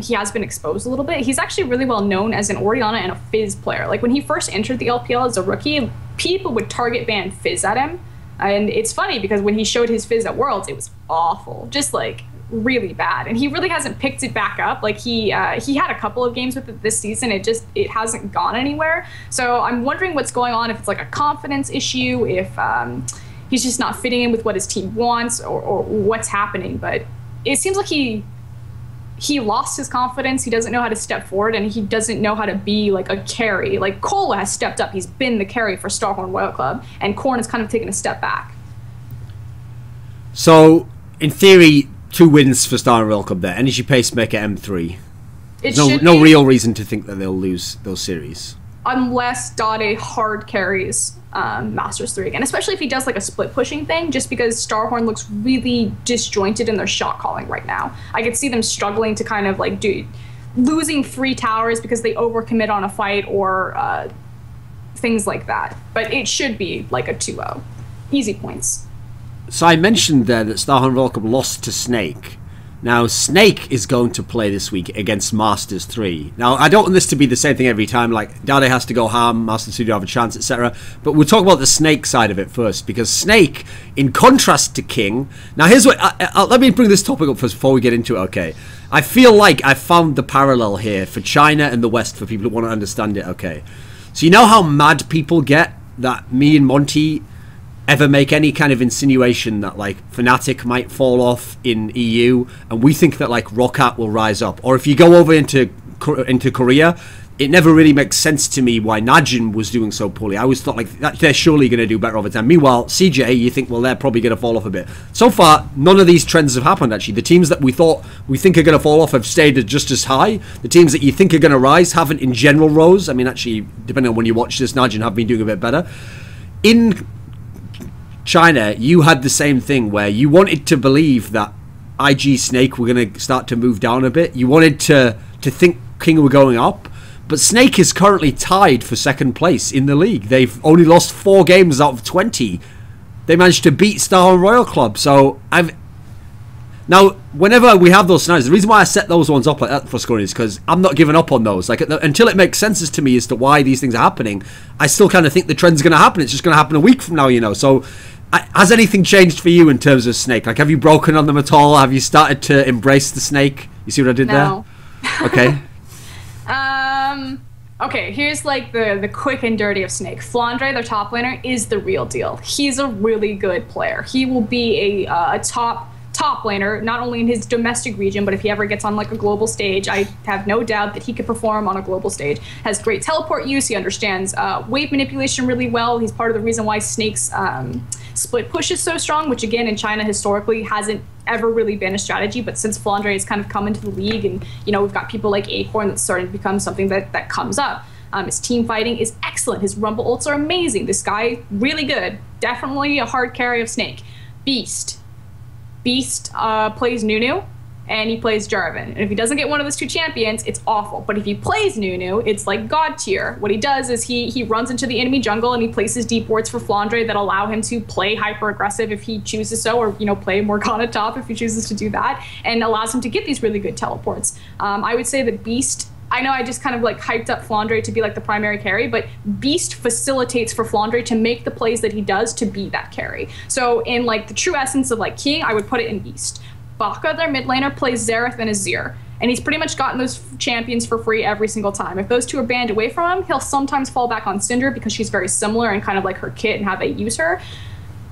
he has been exposed a little bit. He's actually really well known as an Orianna and a Fizz player. Like, when he first entered the LPL as a rookie, people would target ban Fizz at him. And it's funny because when he showed his Fizz at Worlds, it was awful. Just like really bad, and he really hasn't picked it back up. Like, he had a couple of games with it this season. It hasn't gone anywhere. So I'm wondering what's going on, if it's like a confidence issue, if he's just not fitting in with what his team wants, or what's happening. But it seems like he lost his confidence. He doesn't know how to step forward, and he doesn't know how to be like a carry. Like, Cola has stepped up. He's been the carry for StarHorn Royal Club, and Korn has kind of taken a step back. So in theory, 2 wins for StarHorn Royal Club there. Energy Pacemaker, M3. No real reason to think that they'll lose those series. Unless Dade hard carries Masters 3 again. Especially if he does like a split pushing thing, just because StarHorn looks really disjointed in their shot calling right now. I could see them struggling to kind of like losing free towers because they overcommit on a fight, or things like that. But it should be like a 2-0. Easy points. So I mentioned there that StarHorn Royal Club lost to Snake. Now, Snake is going to play this week against Masters 3. Now, I don't want this to be the same thing every time, like Dade has to go ham, Masters 2 do have a chance, etc. But we'll talk about the Snake side of it first, because Snake, in contrast to King... Now, here's what... let me bring this topic up first before we get into it, okay? I feel like I found the parallel here for China and the West, for people who want to understand it, okay? So you know how mad people get that me and Monty ever make any kind of insinuation that like Fnatic might fall off in EU, and we think that like Roccat will rise up, or if you go over into Korea, it never really makes sense to me why Najin was doing so poorly. I always thought like they're surely going to do better over time. Meanwhile, CJ, you think, well, they're probably going to fall off a bit. So far, none of these trends have happened. Actually, the teams that we think are going to fall off have stayed just as high. The teams that you think are going to rise haven't in general rose. I mean, actually, depending on when you watch this, Najin have been doing a bit better. In China, you had the same thing where you wanted to believe that IG Snake were going to start to move down a bit. You wanted to think King were going up, but Snake is currently tied for second place in the league. They've only lost 4 games out of 20. They managed to beat Star and Royal Club. So now, whenever we have those scenarios, the reason why I set those ones up like that for scoring is because I'm not giving up on those. Like until it makes sense to me as to why these things are happening, I still kind of think the trend's going to happen. It's just going to happen a week from now, you know. So has anything changed for you in terms of Snake? Like, have you broken on them at all? Have you started to embrace the Snake? You see what I did there? Okay. Okay, here's like the quick and dirty of Snake. Flandre, their top laner, is the real deal. He's a really good player. He will be a top laner, not only in his domestic region, but if he ever gets on like a global stage, I have no doubt that he could perform on a global stage. Has great teleport use. He understands wave manipulation really well. He's part of the reason why Snake's split push is so strong, which again in China historically hasn't ever really been a strategy, but since Flandre has kind of come into the league, and you know, we've got people like Acorn that's starting to become something that comes up. His team fighting is excellent. His rumble ults are amazing. This guy, really good. Definitely a hard carry of Snake. Beast plays Nunu, and he plays Jarvan. And if he doesn't get one of those 2 champions, it's awful. But if he plays Nunu, it's like God tier. What he does is he runs into the enemy jungle and he places deep wards for Flandre that allow him to play hyper aggressive if he chooses so, or you know, play Morgana top if he chooses to do that, and allows him to get these really good teleports. I would say that Beast, I know I just kind of like hyped up Flandre to be like the primary carry, but Beast facilitates for Flandre to make the plays that he does to be that carry. So in like the true essence of like King, I would put it in Beast. Baka, their mid laner, plays Xerath and Azir, and he's pretty much gotten those champions for free every single time. If those 2 are banned away from him, he'll sometimes fall back on Syndra because she's very similar and kind of like her kit and how they use her.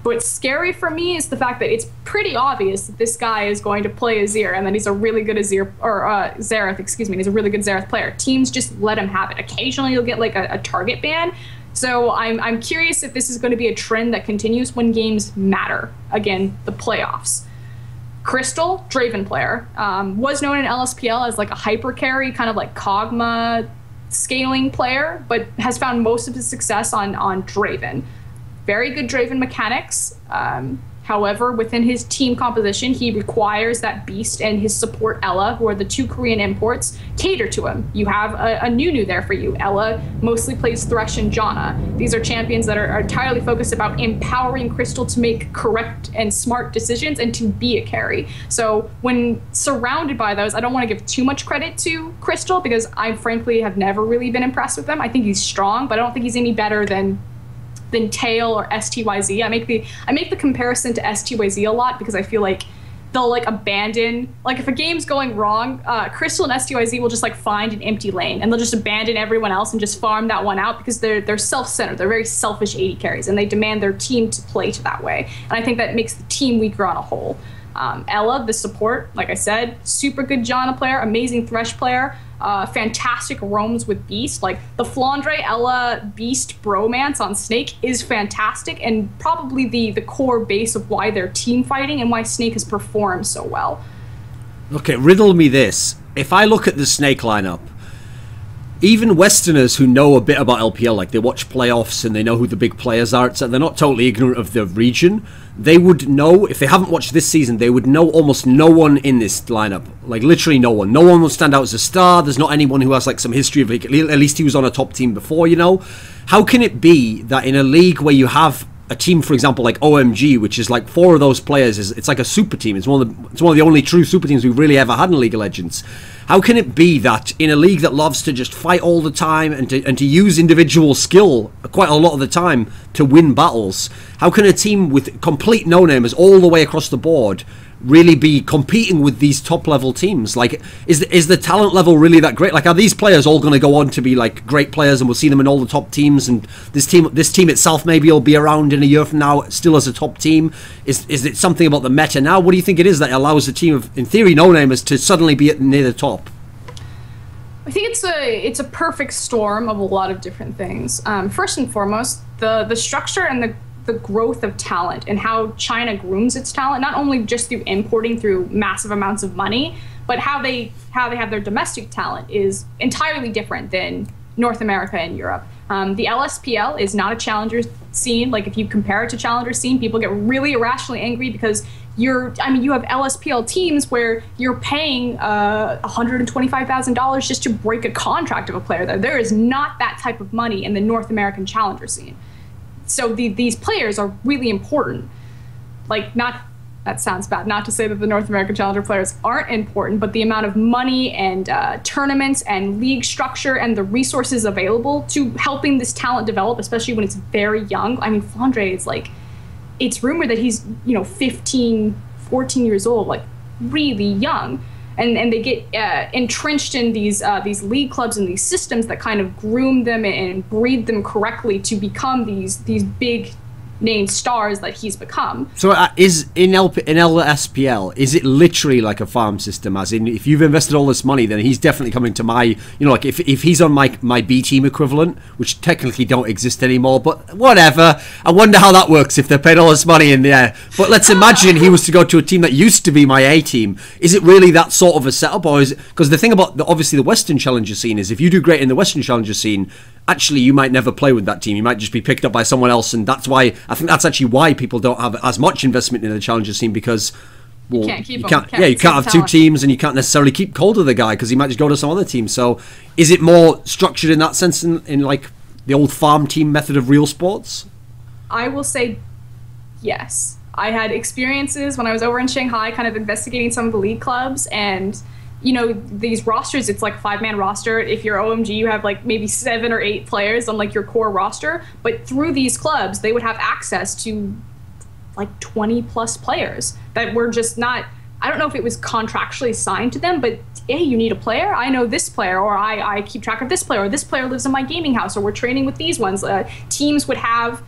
What's scary for me is the fact that it's pretty obvious that this guy is going to play Azir and that he's a really good Xerath, excuse me, he's a really good Xerath player. Teams just let him have it. Occasionally you'll get like a target ban. So I'm curious if this is going to be a trend that continues when games matter. Again, the playoffs. Crystal, Draven player, was known in LSPL as like a hyper carry, kind of like Kog'Maw scaling player, but has found most of his success on Draven. Very good Draven mechanics. However, within his team composition, he requires that Beast and his support Ella, who are the 2 Korean imports, cater to him. You have a Nunu there for you. Ella mostly plays Thresh and Janna. These are champions that are entirely focused about empowering Crystal to make correct and smart decisions and to be a carry. So when surrounded by those, I don't want to give too much credit to Crystal because I frankly have never really been impressed with him. I think he's strong, but I don't think he's any better than Tail or STYZ. I make the comparison to STYZ a lot because I feel like they'll like abandon, like if a game's going wrong, Crystal and STYZ will just like find an empty lane and they'll just abandon everyone else and just farm that one out because they're self-centered. They're very selfish AD carries and they demand their team to play to that way. And I think that makes the team weaker on a whole. Ella, the support, like I said, super good Janna player, amazing Thresh player, fantastic roams with Beast. Like the Flandre Ella Beast bromance on Snake is fantastic and probably the core base of why they're team fighting and why Snake has performed so well. Okay, riddle me this. If I look at the Snake lineup, even Westerners who know a bit about LPL, like they watch playoffs and they know who the big players are, so they're not totally ignorant of the region, they would know, if they haven't watched this season, they would know almost no one in this lineup. Like literally no one. No one will stand out as a star. There's not anyone who has like some history of, like, at least he was on a top team before, you know? How can it be that in a league where you have a team, for example, like OMG, which is like 4 of those players, it's like a super team. It's one of the only true super teams we've really ever had in League of Legends. How can it be that in a league that loves to just fight all the time and to use individual skill quite a lot of the time to win battles, how can a team with complete no-namers all the way across the board really be competing with these top level teams? Like, is the talent level really that great? Like, are these players all going to go on to be like great players and we'll see them in all the top teams, and this team itself maybe will be around in a year from now still as a top team? Is it something about the meta now? What do you think it is that allows a team of, in theory, no-namers to suddenly be near the top? I think it's a perfect storm of a lot of different things. First and foremost, the structure and the growth of talent and how China grooms its talent, not only just through importing through massive amounts of money, but how they have their domestic talent is entirely different than North America and Europe. The LSPL is not a challenger scene. Like, if you compare it to challenger scene, people get really irrationally angry because you have LSPL teams where you're paying $125,000 just to break a contract of a player. There is not that type of money in the North American challenger scene. So these players are really important. Like, that sounds bad, not to say that the North American Challenger players aren't important, but the amount of money and tournaments and league structure and the resources available to helping this talent develop, especially when it's very young. I mean, Flandre is like, it's rumored that he's 15, 14 years old, like really young. And they get entrenched in these league clubs and these systems that kind of groom them and breed them correctly to become these big named stars that he's become. So is in LSPL, is it literally like a farm system? As in, if you've invested all this money, then he's definitely coming to my, like if he's on my B team equivalent, which technically don't exist anymore, but whatever. I wonder how that works if they're paid all this money in there. But let's imagine he was to go to a team that used to be my A team. Is it really that sort of a setup, or is it? Because the thing about obviously the Western Challenger scene is, if you do great in the Western Challenger scene, actually you might never play with that team. You might just be picked up by someone else, and that's why I think that's actually why people don't have as much investment in the Challenger scene, because you can't keep you can't have two teams, and you can't necessarily keep hold of the guy because he might just go to some other team. So is it more structured in that sense in like the old farm team method of real sports? I will say yes. I had experiences when I was over in Shanghai kind of investigating some of the league clubs, and these rosters, it's like a 5-man roster. If you're OMG, you have like maybe 7 or 8 players on like your core roster. But through these clubs, they would have access to like 20 plus players that were just not, I don't know if it was contractually signed to them, but hey, you need a player? I know this player, or I keep track of this player, or this player lives in my gaming house, or we're training with these ones. Teams would have,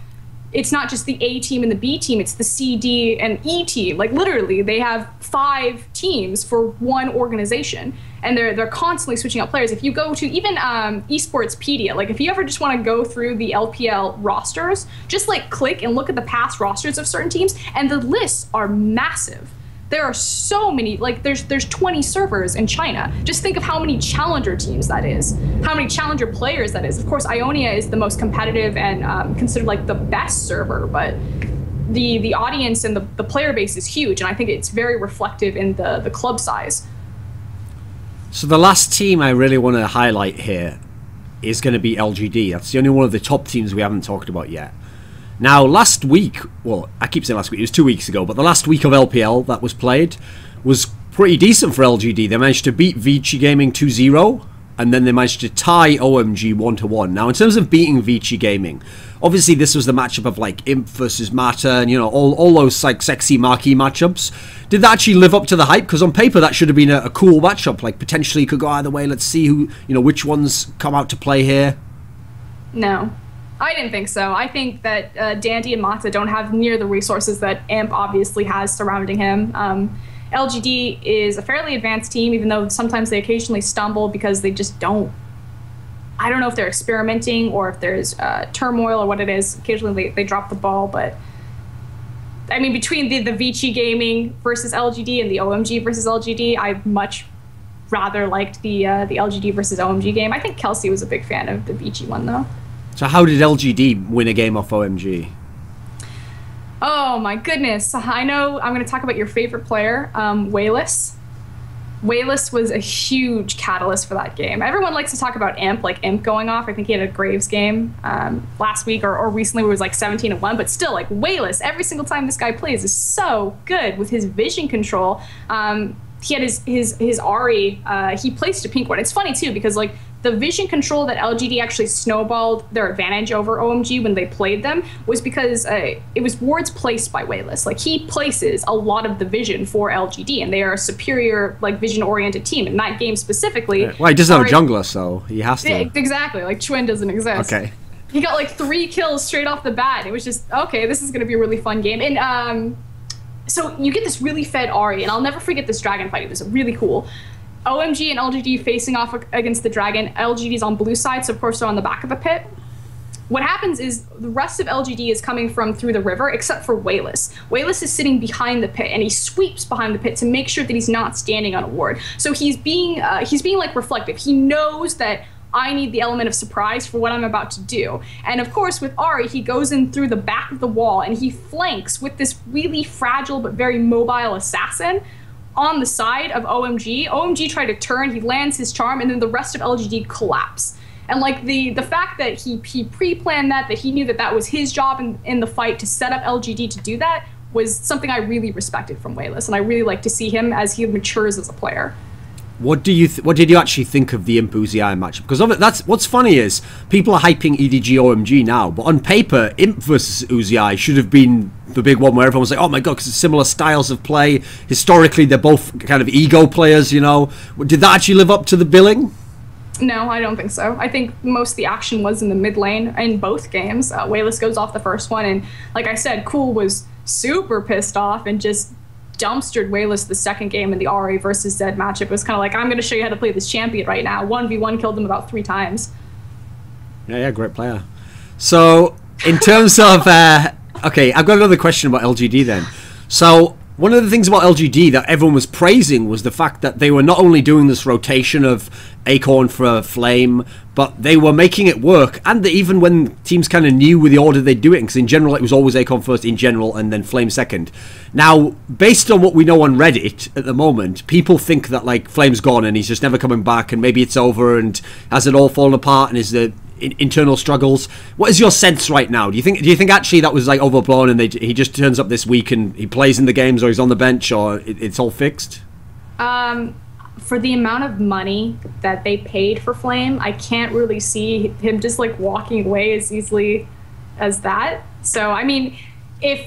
it's not just the A team and the B team, it's the C, D, and E team. Like, literally, they have 5 teams for one organization, and they're constantly switching out players. If you go to even Esportspedia, like if you ever just want to go through the LPL rosters, just like click and look at the past rosters of certain teams, and the lists are massive. There are so many, like there's 20 servers in China. Just think of how many challenger teams that is, how many challenger players that is. Of course, Ionia is the most competitive and considered like the best server, but the audience and the player base is huge, and I think it's very reflective in the club size. So the last team I really want to highlight here is going to be LGD. That's the only one of the top teams we haven't talked about yet. Now, last week, well, I keep saying last week, it was 2 weeks ago, but the last week of LPL that was played was pretty decent for LGD. They managed to beat Vici Gaming 2-0, and then they managed to tie OMG 1-1. Now, in terms of beating Vici Gaming, obviously this was the matchup of like Imp versus Mata, and all those like sexy marquee matchups. Did that actually live up to the hype? Because on paper that should have been a cool matchup. Like, potentially could go either way. Let's see who, which ones come out to play here. No. I didn't think so. I think that Dandy and Mata don't have near the resources that Imp obviously has surrounding him. LGD is a fairly advanced team, even though sometimes they occasionally stumble because they just don't. I don't know if they're experimenting or if there's turmoil or what it is. Occasionally they drop the ball, but I mean, between the Vici Gaming versus LGD and the OMG versus LGD, I much rather liked the LGD versus OMG game. I think Kelsey was a big fan of the Vici one, though. So how did LGD win a game off OMG? Oh my goodness. I know I'm going to talk about your favorite player, Wayless. Wayless was a huge catalyst for that game. Everyone likes to talk about Imp, like Imp going off. I think he had a Graves game last week or recently where it was like 17-1, but still, like Wayless, every single time this guy plays is so good with his vision control. He had his Ari, he placed a pink one. It's funny too, because like the vision control that LGD actually snowballed their advantage over OMG when they played them was because it was wards placed by Wayless. Like he places a lot of the vision for LGD, and they are a superior like vision-oriented team. In that game specifically, well, he doesn't have a jungler, so he has to. Exactly, like Chwin doesn't exist. Okay. He got like 3 kills straight off the bat. And it was just okay. This is going to be a really fun game, and so you get this really fed Ari, and I'll never forget this dragon fight. It was really cool. OMG and LGD facing off against the dragon. LGD's on blue side, so of course they're on the back of the pit. What happens is the rest of LGD is coming from through the river, except for Wayless. Wayless is sitting behind the pit, and he sweeps behind the pit to make sure that he's not standing on a ward. So he's being like reflective. He knows that I need the element of surprise for what I'm about to do. And of course, with Ari, he goes in through the back of the wall, and he flanks with this really fragile but very mobile assassin on the side of OMG. OMG tried to turn, he lands his charm, and then the rest of LGD collapse. And like the fact that he pre-planned that he knew that was his job in the fight to set up LGD to do that was something I really respected from Wayless, and I really like to see him as he matures as a player. What did you actually think of the Imp Uzi match? Because that's what's funny is people are hyping EDG OMG now, but on paper, Imp versus Uzi should have been the big one where everyone's like, oh my god, because it's similar styles of play. Historically, they're both kind of ego players, you know. Did that actually live up to the billing? No, I don't think so. I think most of the action was in the mid lane in both games. Wayless goes off the first one, and like I said, Cool was super pissed off and just dumpstered Wayless the second game in the Ari versus Zed matchup. It was kind of like, I'm going to show you how to play this champion right now. 1v1 killed him about 3 times. Yeah, great player. So, in terms of... okay, I've got another question about LGD then. So, one of the things about LGD that everyone was praising was the fact that they were not only doing this rotation of Acorn for Flame, but they were making it work, and even when teams kind of knew with the order they'd do it, because in general it was always Acorn first in general and then Flame second. Now, based on what we know on Reddit at the moment, people think that like Flame's gone and he's just never coming back, and maybe it's over, and has it all fallen apart, and is the internal struggles. What is your sense right now? Do you think actually that was like overblown, and he just turns up this week and he plays in the games, or he's on the bench, or it's all fixed? For the amount of money that they paid for Flame, I can't really see him just like walking away as easily as that. So I mean, if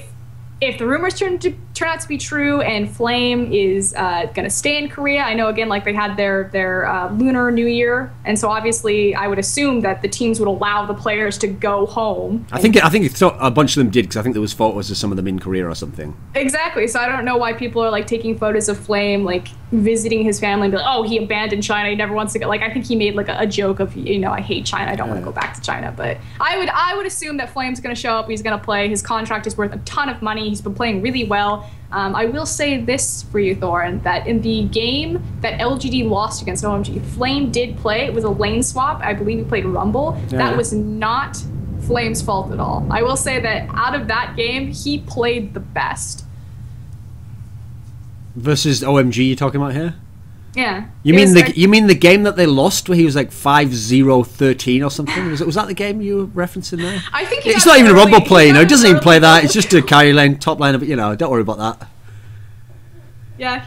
the rumors turn out to be true and Flame is going to stay in Korea, I know again like they had their Lunar New Year, and so obviously I would assume that the teams would allow the players to go home. I think a bunch of them did, because I think there was photos of some of them in Korea or something. Exactly. So I don't know why people are like taking photos of Flame like visiting his family and be like, oh, he abandoned China, he never wants to go. Like I think he made like a joke of, you know, I hate China, I don't want to go back to China. But I would assume that Flame's going to show up, he's going to play, his contract is worth a ton of money, he's been playing really well. I will say this for you, Thorin, that in the game that LGD lost against OMG, Flame did play. It was a lane swap. I believe he played Rumble. Yeah. That was not Flame's fault at all. I will say that out of that game, he played the best. Versus OMG you're talking about here? Yeah. You mean the game that they lost where he was like 5-0-13 or something? Was that the game you were referencing there? I think it's not even a Rumble play, you know. He doesn't even play that. It's just a carry lane, top lane, but you know, don't worry about that. Yeah,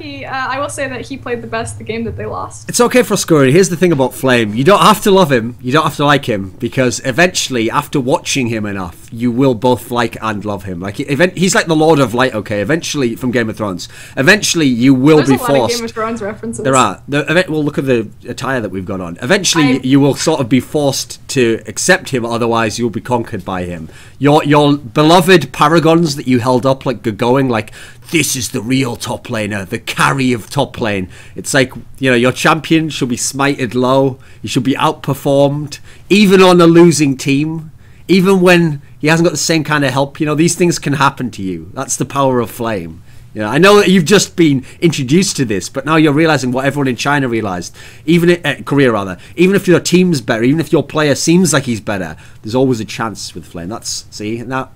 I will say that he played the best the game that they lost. It's okay, Froskurinn. Here's the thing about Flame. You don't have to love him. You don't have to like him, because eventually, after watching him enough, you will both like and love him. Like he's like the Lord of Light, okay? Eventually, from Game of Thrones. Eventually, you will be forced. There's a lot of Game of Thrones references. There are. Well, look at the attire that we've got on. Eventually, you will sort of be forced to accept him, otherwise you'll be conquered by him. Your beloved paragons that you held up, like going, like, this is the real top laner, the carry of top lane. It's like, you know, your champion should be smited low. He should be outperformed, even on a losing team, even when he hasn't got the same kind of help. You know, these things can happen to you. That's the power of Flame. You know, I know that you've just been introduced to this, but now you're realizing what everyone in China realized, even in Korea rather. Even if your team's better, even if your player seems like he's better, there's always a chance with Flame. See now.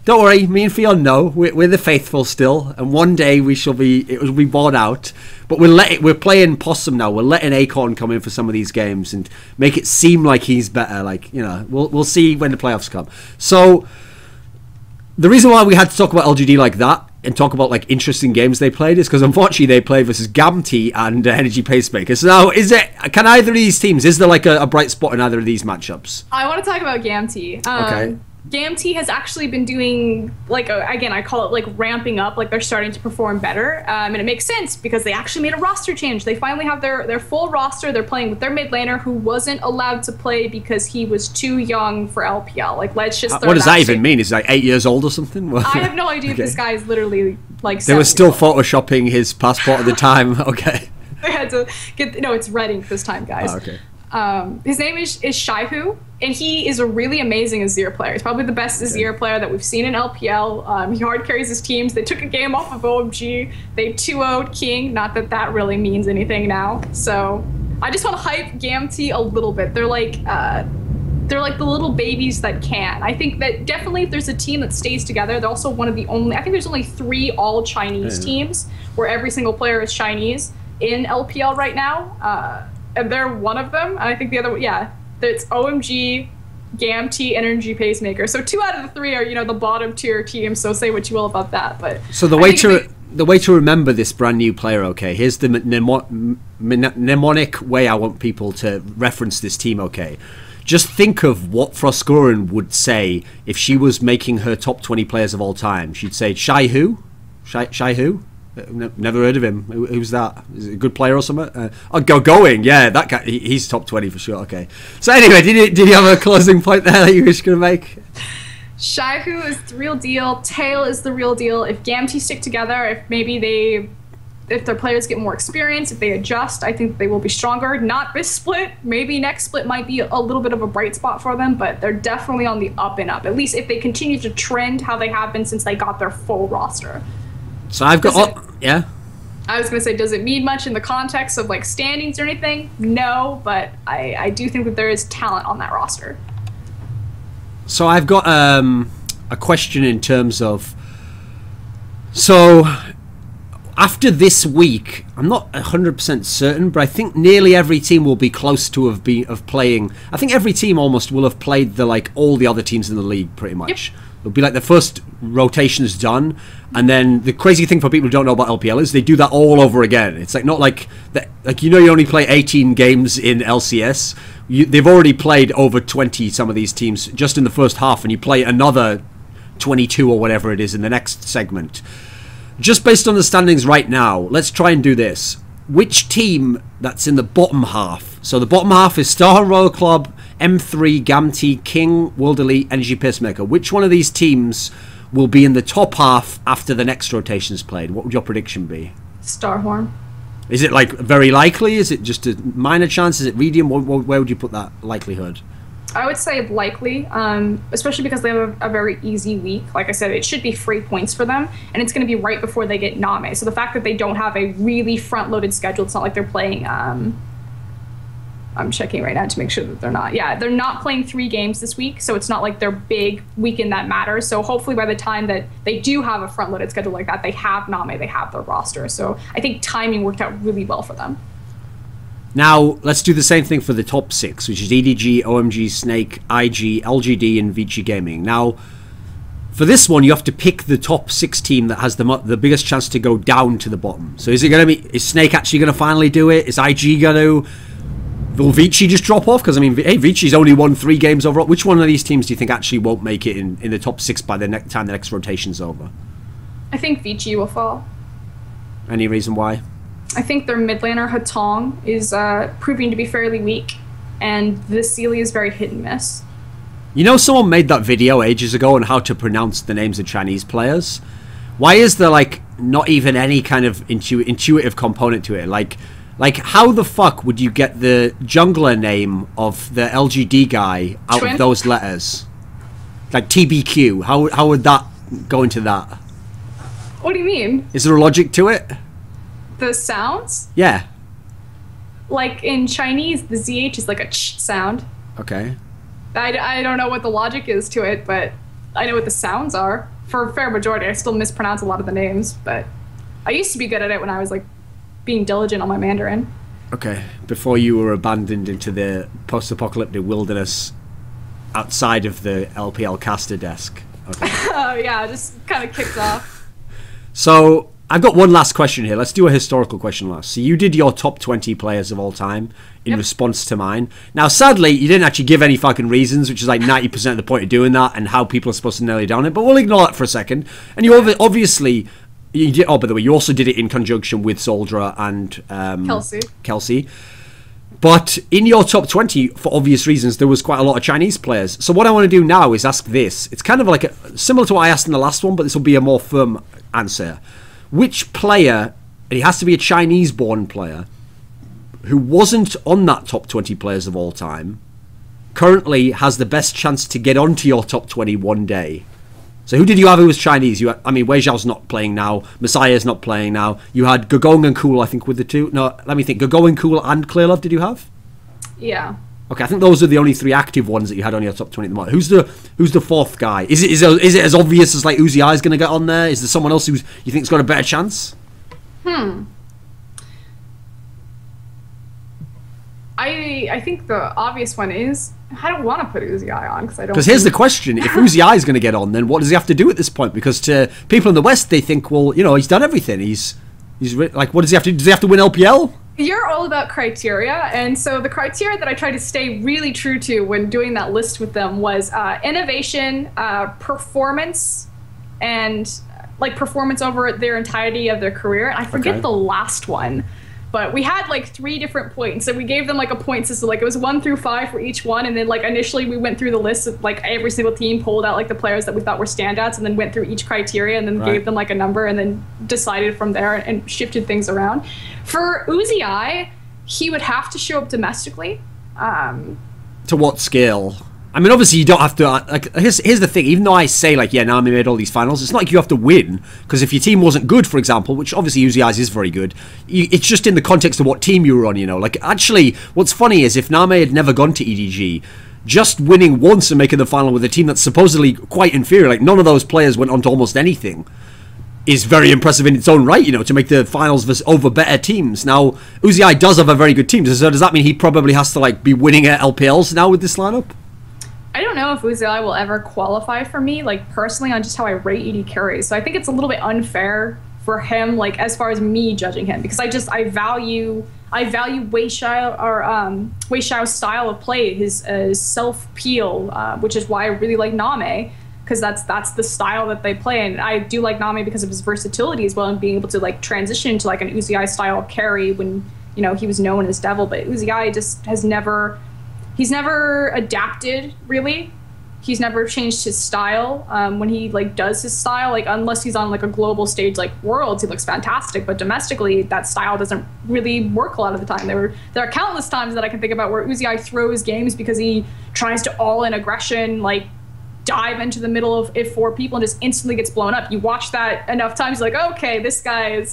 Don't worry, me and Fion know we're the faithful still, and one day it will be borne out. But we're playing possum now. We're letting Acorn come in for some of these games and make it seem like he's better. Like, you know, we'll see when the playoffs come. So the reason why we had to talk about LGD like that and talk about like interesting games they played is because unfortunately they played versus GamTee and Energy Pacemaker. So now, can either of these teams, is there like a bright spot in either of these matchups? I want to talk about GamTee. Okay. GamTee has actually been doing, like, again, I call it like ramping up, like they're starting to perform better. And it makes sense because they actually made a roster change. They finally have their full roster. They're playing with their mid laner who wasn't allowed to play because he was too young for LPL. Like, let's just throw what does that even mean? Is he like 8 years old or something? I have no idea if this guy is literally like 7 They were still years old. photoshopping his passport at the time. Okay. They had to get, no, it's Reading this time, guys. Oh, okay. His name is Shaihu, and he is a really amazing Azir player. He's probably the best Azir player that we've seen in LPL. He hard carries his teams. They took a game off of OMG. They 2-0'd King. Not that that really means anything now. So I just want to hype GamTee a little bit. They're like the little babies that can. I think that definitely if there's a team that stays together, they're also one of the only, I think there's only 3 all Chinese teams where every single player is Chinese in LPL right now. And they're one of them. And I think the other, it's OMG, GamTee, Energy Pacemaker. So 2 out of the 3 are, you know, the bottom tier teams. So say what you will about that. But so the way to remember this brand new player, okay? Here's the mnemonic way I want people to reference this team, okay? Just think of what Froskurinn would say if she was making her top 20 players of all time. She'd say, Shai who? Shai who? Never heard of him. Who's that? Is it a good player or something? Going. Yeah, that guy. He's top 20 for sure. Okay. So anyway, did you have a closing point there that you were just going to make? Shaihu is the real deal. Tail is the real deal. If GamTee stick together, if their players get more experience, if they adjust, I think they will be stronger. Not this split. Maybe next split might be a little bit of a bright spot for them, but they're definitely on the up and up. At least if they continue to trend how they have been since they got their full roster. So I've got, yeah. I was going to say, does it mean much in the context of like standings or anything? No, but I do think that there is talent on that roster. So I've got a question in terms of, so after this week, I'm not 100% certain, but I think nearly every team will be close to playing. I think every team almost will have played all the other teams in the league pretty much. Yep. It'll be like the first rotation's done, and then the crazy thing for people who don't know about LPL is they do that all over again. It's like not like that, you only play 18 games in LCS. They've already played over 20 some of these teams just in the first half, and you play another 22 or whatever it is in the next segment. Just based on the standings right now, let's try and do this. Which team that's in the bottom half? So the bottom half is Star and Royal Club, M3, GamTee, King, World Elite, Energy Pacemaker. Which one of these teams will be in the top half after the next rotation's played? What would your prediction be? Starhorn. Is it very likely? Is it just a minor chance? Is it medium? Where would you put that likelihood? I would say likely, especially because they have a very easy week. Like I said, it should be free points for them, and it's going to be right before they get Name. So the fact that they don't have a really front-loaded schedule, it's not like they're playing... I'm checking right now to make sure that they're not... Yeah, they're not playing 3 games this week, so it's not like their big weekend that matters. So hopefully by the time that they do have a front-loaded schedule like that, they have Name, they have their roster. So I think timing worked out really well for them. Now, let's do the same thing for the top 6, which is EDG, OMG, Snake, IG, LGD, and Vici Gaming. Now, for this one, you have to pick the top 6 team that has the biggest chance to go down to the bottom. So is Snake actually going to finally do it? Is IG going to... Will Vici just drop off? Because, I mean, hey, Vici's only won 3 games overall. Which one of these teams do you think actually won't make it in the top 6 by the time the next rotation's over? I think Vici will fall. Any reason why? I think their mid laner, Hatong, is proving to be fairly weak, and the Sealy is very hit and miss. You know, someone made that video ages ago on how to pronounce the names of Chinese players. Why is there, not even any kind of intuitive component to it? Like, how the fuck would you get the jungler name of the LGD guy out of those letters? Like TBQ, how would that go into that? What do you mean? Is there a logic to it? The sounds? Yeah. Like in Chinese, the ZH is like a ch sound. Okay. I don't know what the logic is to it, but I know what the sounds are. for a fair majority. I still mispronounce a lot of the names, but I used to be good at it when I was like being diligent on my Mandarin. Okay, before you were abandoned into the post-apocalyptic wilderness outside of the LPL caster desk. Okay. Oh yeah, just kind of kicked off. So I've got one last question here. Let's do a historical question last. So you did your top 20 players of all time in response to mine. Now, sadly, you didn't actually give any fucking reasons, which is like 90% of the point of doing that and how people are supposed to nail you down it. But we'll ignore that for a second. And you obviously... You did, oh, by the way, you also did it in conjunction with Soldra and Kelsey. But in your top 20, for obvious reasons, there was quite a lot of Chinese players. So what I want to do now is ask this. It's kind of like similar to what I asked in the last one, but this will be a more firm answer. Which player, and he has to be a Chinese-born player, who wasn't on that top 20 players of all time, currently has the best chance to get onto your top 20 one day? So who did you have who was Chinese? You had, I mean, Wei Xiao's not playing now. Messiah's not playing now. You had Gogong and Cool, I think, with the two. No, let me think. Gogong, Cool, and Clearlove, did you have? Yeah. Okay, I think those are the only 3 active ones that you had on your top 20 at the moment. Who's the 4th guy? Is it as obvious as like Uzi is going to get on there? Is there someone else who you think's got a better chance? I think the obvious one is I don't want to put Uzi on because I don't. Because here's the question: if Uzi is going to get on, then what does he have to do at this point? Because to people in the West, they think, well, you know, he's done everything. He's like, what does he have to do? Does he have to win LPL? You're all about criteria, and so the criteria that I tried to stay really true to when doing that list with them was innovation, performance, and like performance over their entirety of their career. I forget the last one. But we had like 3 different points, and we gave them like a point system. Like it was 1 through 5 for each one, and then like initially we went through the list of like every single team, pulled out like the players that we thought were standouts, and then went through each criteria, and then gave them like a number, and then decided from there and shifted things around. For Uzi, he would have to show up domestically. To what scale? I mean, obviously you don't have to. Like, here's the thing. Even though I say like, yeah, Nami made all these finals, it's not like you have to win. Because if your team wasn't good, for example, which obviously Uzi is very good, it's just in the context of what team you were on. You know, like actually, what's funny is if Nami had never gone to EDG, just winning once and making the final with a team that's supposedly quite inferior, like none of those players went on to almost anything, is very impressive in its own right. You know, to make the finals over better teams. Now, Uzi does have a very good team. So does that mean he probably has to like be winning at LPLs now with this lineup? I don't know if Uzi will ever qualify for me, like personally, on just how I rate ED carries. So I think it's a little bit unfair for him, like as far as me judging him, because I value Wei Xiao's style of play, his self peel, which is why I really like Name, because that's the style that they play, and I do like Name because of his versatility as well, and being able to like transition into like an Uzi style carry when you know he was known as Devil, but Uzi just has never. He's never adapted, really. He's never changed his style. When he like does his style, like unless he's on like a global stage like Worlds, he looks fantastic. But domestically, that style doesn't really work a lot of the time. There are countless times that I can think about where Uzi throws games because he tries to all-in aggression, like dive into the middle of 4 people and just instantly gets blown up. You watch that enough times, you're like, okay, this guy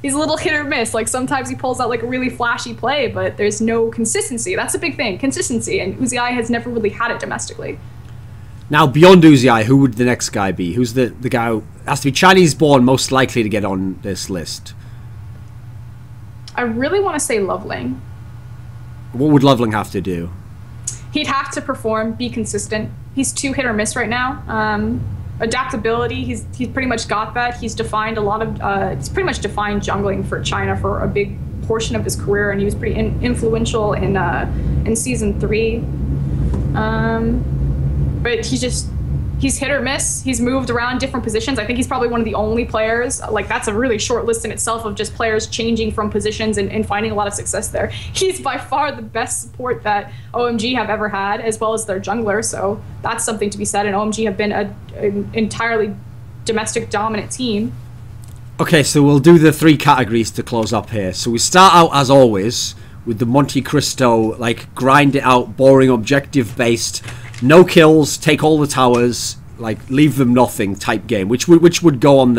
he's a little hit or miss. Like sometimes he pulls out like a really flashy play, but there's no consistency. That's a big thing, consistency. And Uzi has never really had it domestically. Now, beyond Uzi, who would the next guy be? Who's the guy who has to be Chinese-born most likely to get on this list? I really want to say Loveling. What would Loveling have to do? He'd have to perform, be consistent. He's too hit or miss right now. Adaptability, he's pretty much got that. He's defined a lot of, he's pretty much defined jungling for China for a big portion of his career, and he was pretty influential in season 3. But he's hit or miss. He's moved around different positions. I think he's probably one of the only players, like that's a really short list in itself of just players changing from positions and finding a lot of success there. He's by far the best support that OMG have ever had, as well as their jungler, so that's something to be said, and OMG have been an entirely domestic dominant team. Okay, so we'll do the 3 categories to close up here. So we start out, as always, with the MonteCristo, like grind it out, boring, objective based, no kills, take all the towers, like leave them nothing type game. Which would go on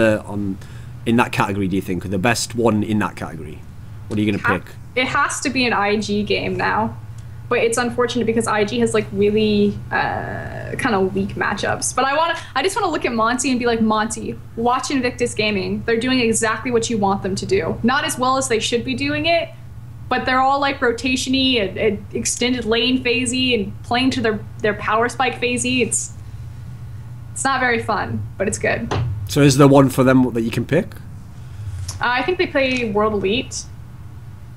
in that category? Do you think, or the best one in that category? What are you gonna pick? It has to be an IG game now, but it's unfortunate because IG has like really kind kind of weak matchups. But I just want to look at Monty and be like, Monty, watch Invictus Gaming. They're doing exactly what you want them to do. Not as well as they should be doing it, but they're all like rotation-y and extended lane phasey and playing to their power spike phasey. It's not very fun, but it's good. So is there one for them that you can pick? I think they play World Elite.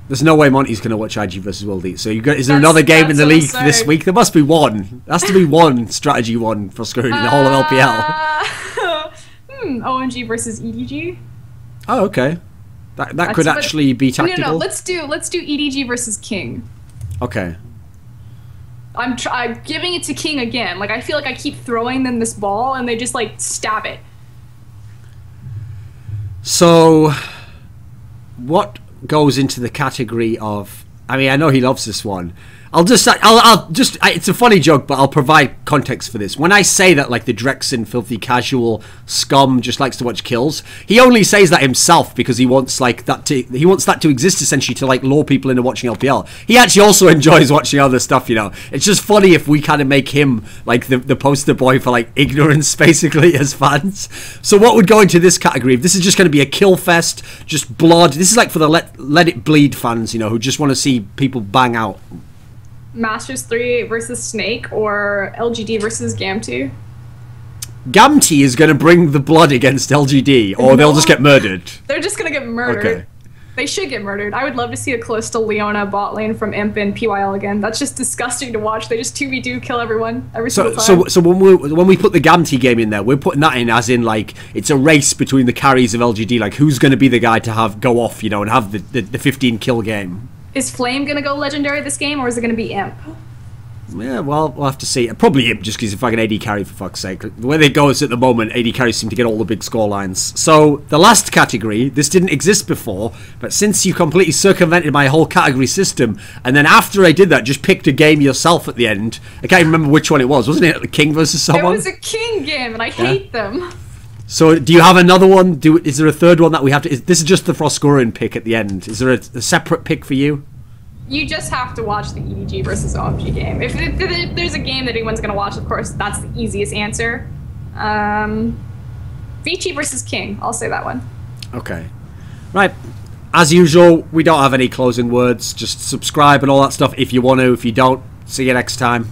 There's no way Monty's going to watch IG versus World Elite. So is there another game in the league this week? There must be one. There has to be one strategy one for Froskurinn in the whole of LPL. OMG versus EDG. Oh, okay. That could actually be tactical. No, let's do EDG versus King. Okay. I'm giving it to King again. Like, I feel like I keep throwing them this ball and they just like stab it. So, what goes into the category of? I mean, I know he loves this one. I'll just it's a funny joke, but I'll provide context for this. When I say that, like, the Drexxin filthy casual scum just likes to watch kills, he only says that himself because he wants that to exist, essentially, to like lure people into watching LPL. He actually also enjoys watching other stuff, you know. It's just funny if we kind of make him like the poster boy for like ignorance, basically, as fans. So what would go into this category? If this is just going to be a kill fest, just blood. This is like for the let it bleed fans, you know, who just want to see people bang out. Masters 3 versus Snake or LGD versus GamTee? GamTee is going to bring the blood against LGD, or they'll just get murdered. They're just going to get murdered. Okay. They should get murdered. I would love to see a close to Leona bot lane from Imp and PYL again. That's just disgusting to watch. They just 2v2 kill everyone every single time. So when we put the GamTee game in there, we're putting that in as in like it's a race between the carries of LGD. Like who's going to be the guy to go off, you know, and have the 15 kill game. Is Flame going to go legendary this game, or is it going to be Imp? Yeah, well, we'll have to see. Probably Imp, just because if I can AD carry, for fuck's sake. The way they go is at the moment, AD carries seem to get all the big score lines. So, the last category, this didn't exist before, but since you completely circumvented my whole category system, and then after I did that, just picked a game yourself at the end. I can't even remember which one it was. Wasn't it King versus someone? It was a King game, and I hate them. So, do you have another one? Is there a third one that we have to... This is just the Froskurinn pick at the end. Is there a separate pick for you? You just have to watch the EDG versus OMG game. If there's a game that anyone's going to watch, of course, that's the easiest answer. Vici versus King. I'll say that one. Okay. Right. As usual, we don't have any closing words. Just subscribe and all that stuff if you want to. If you don't, see you next time.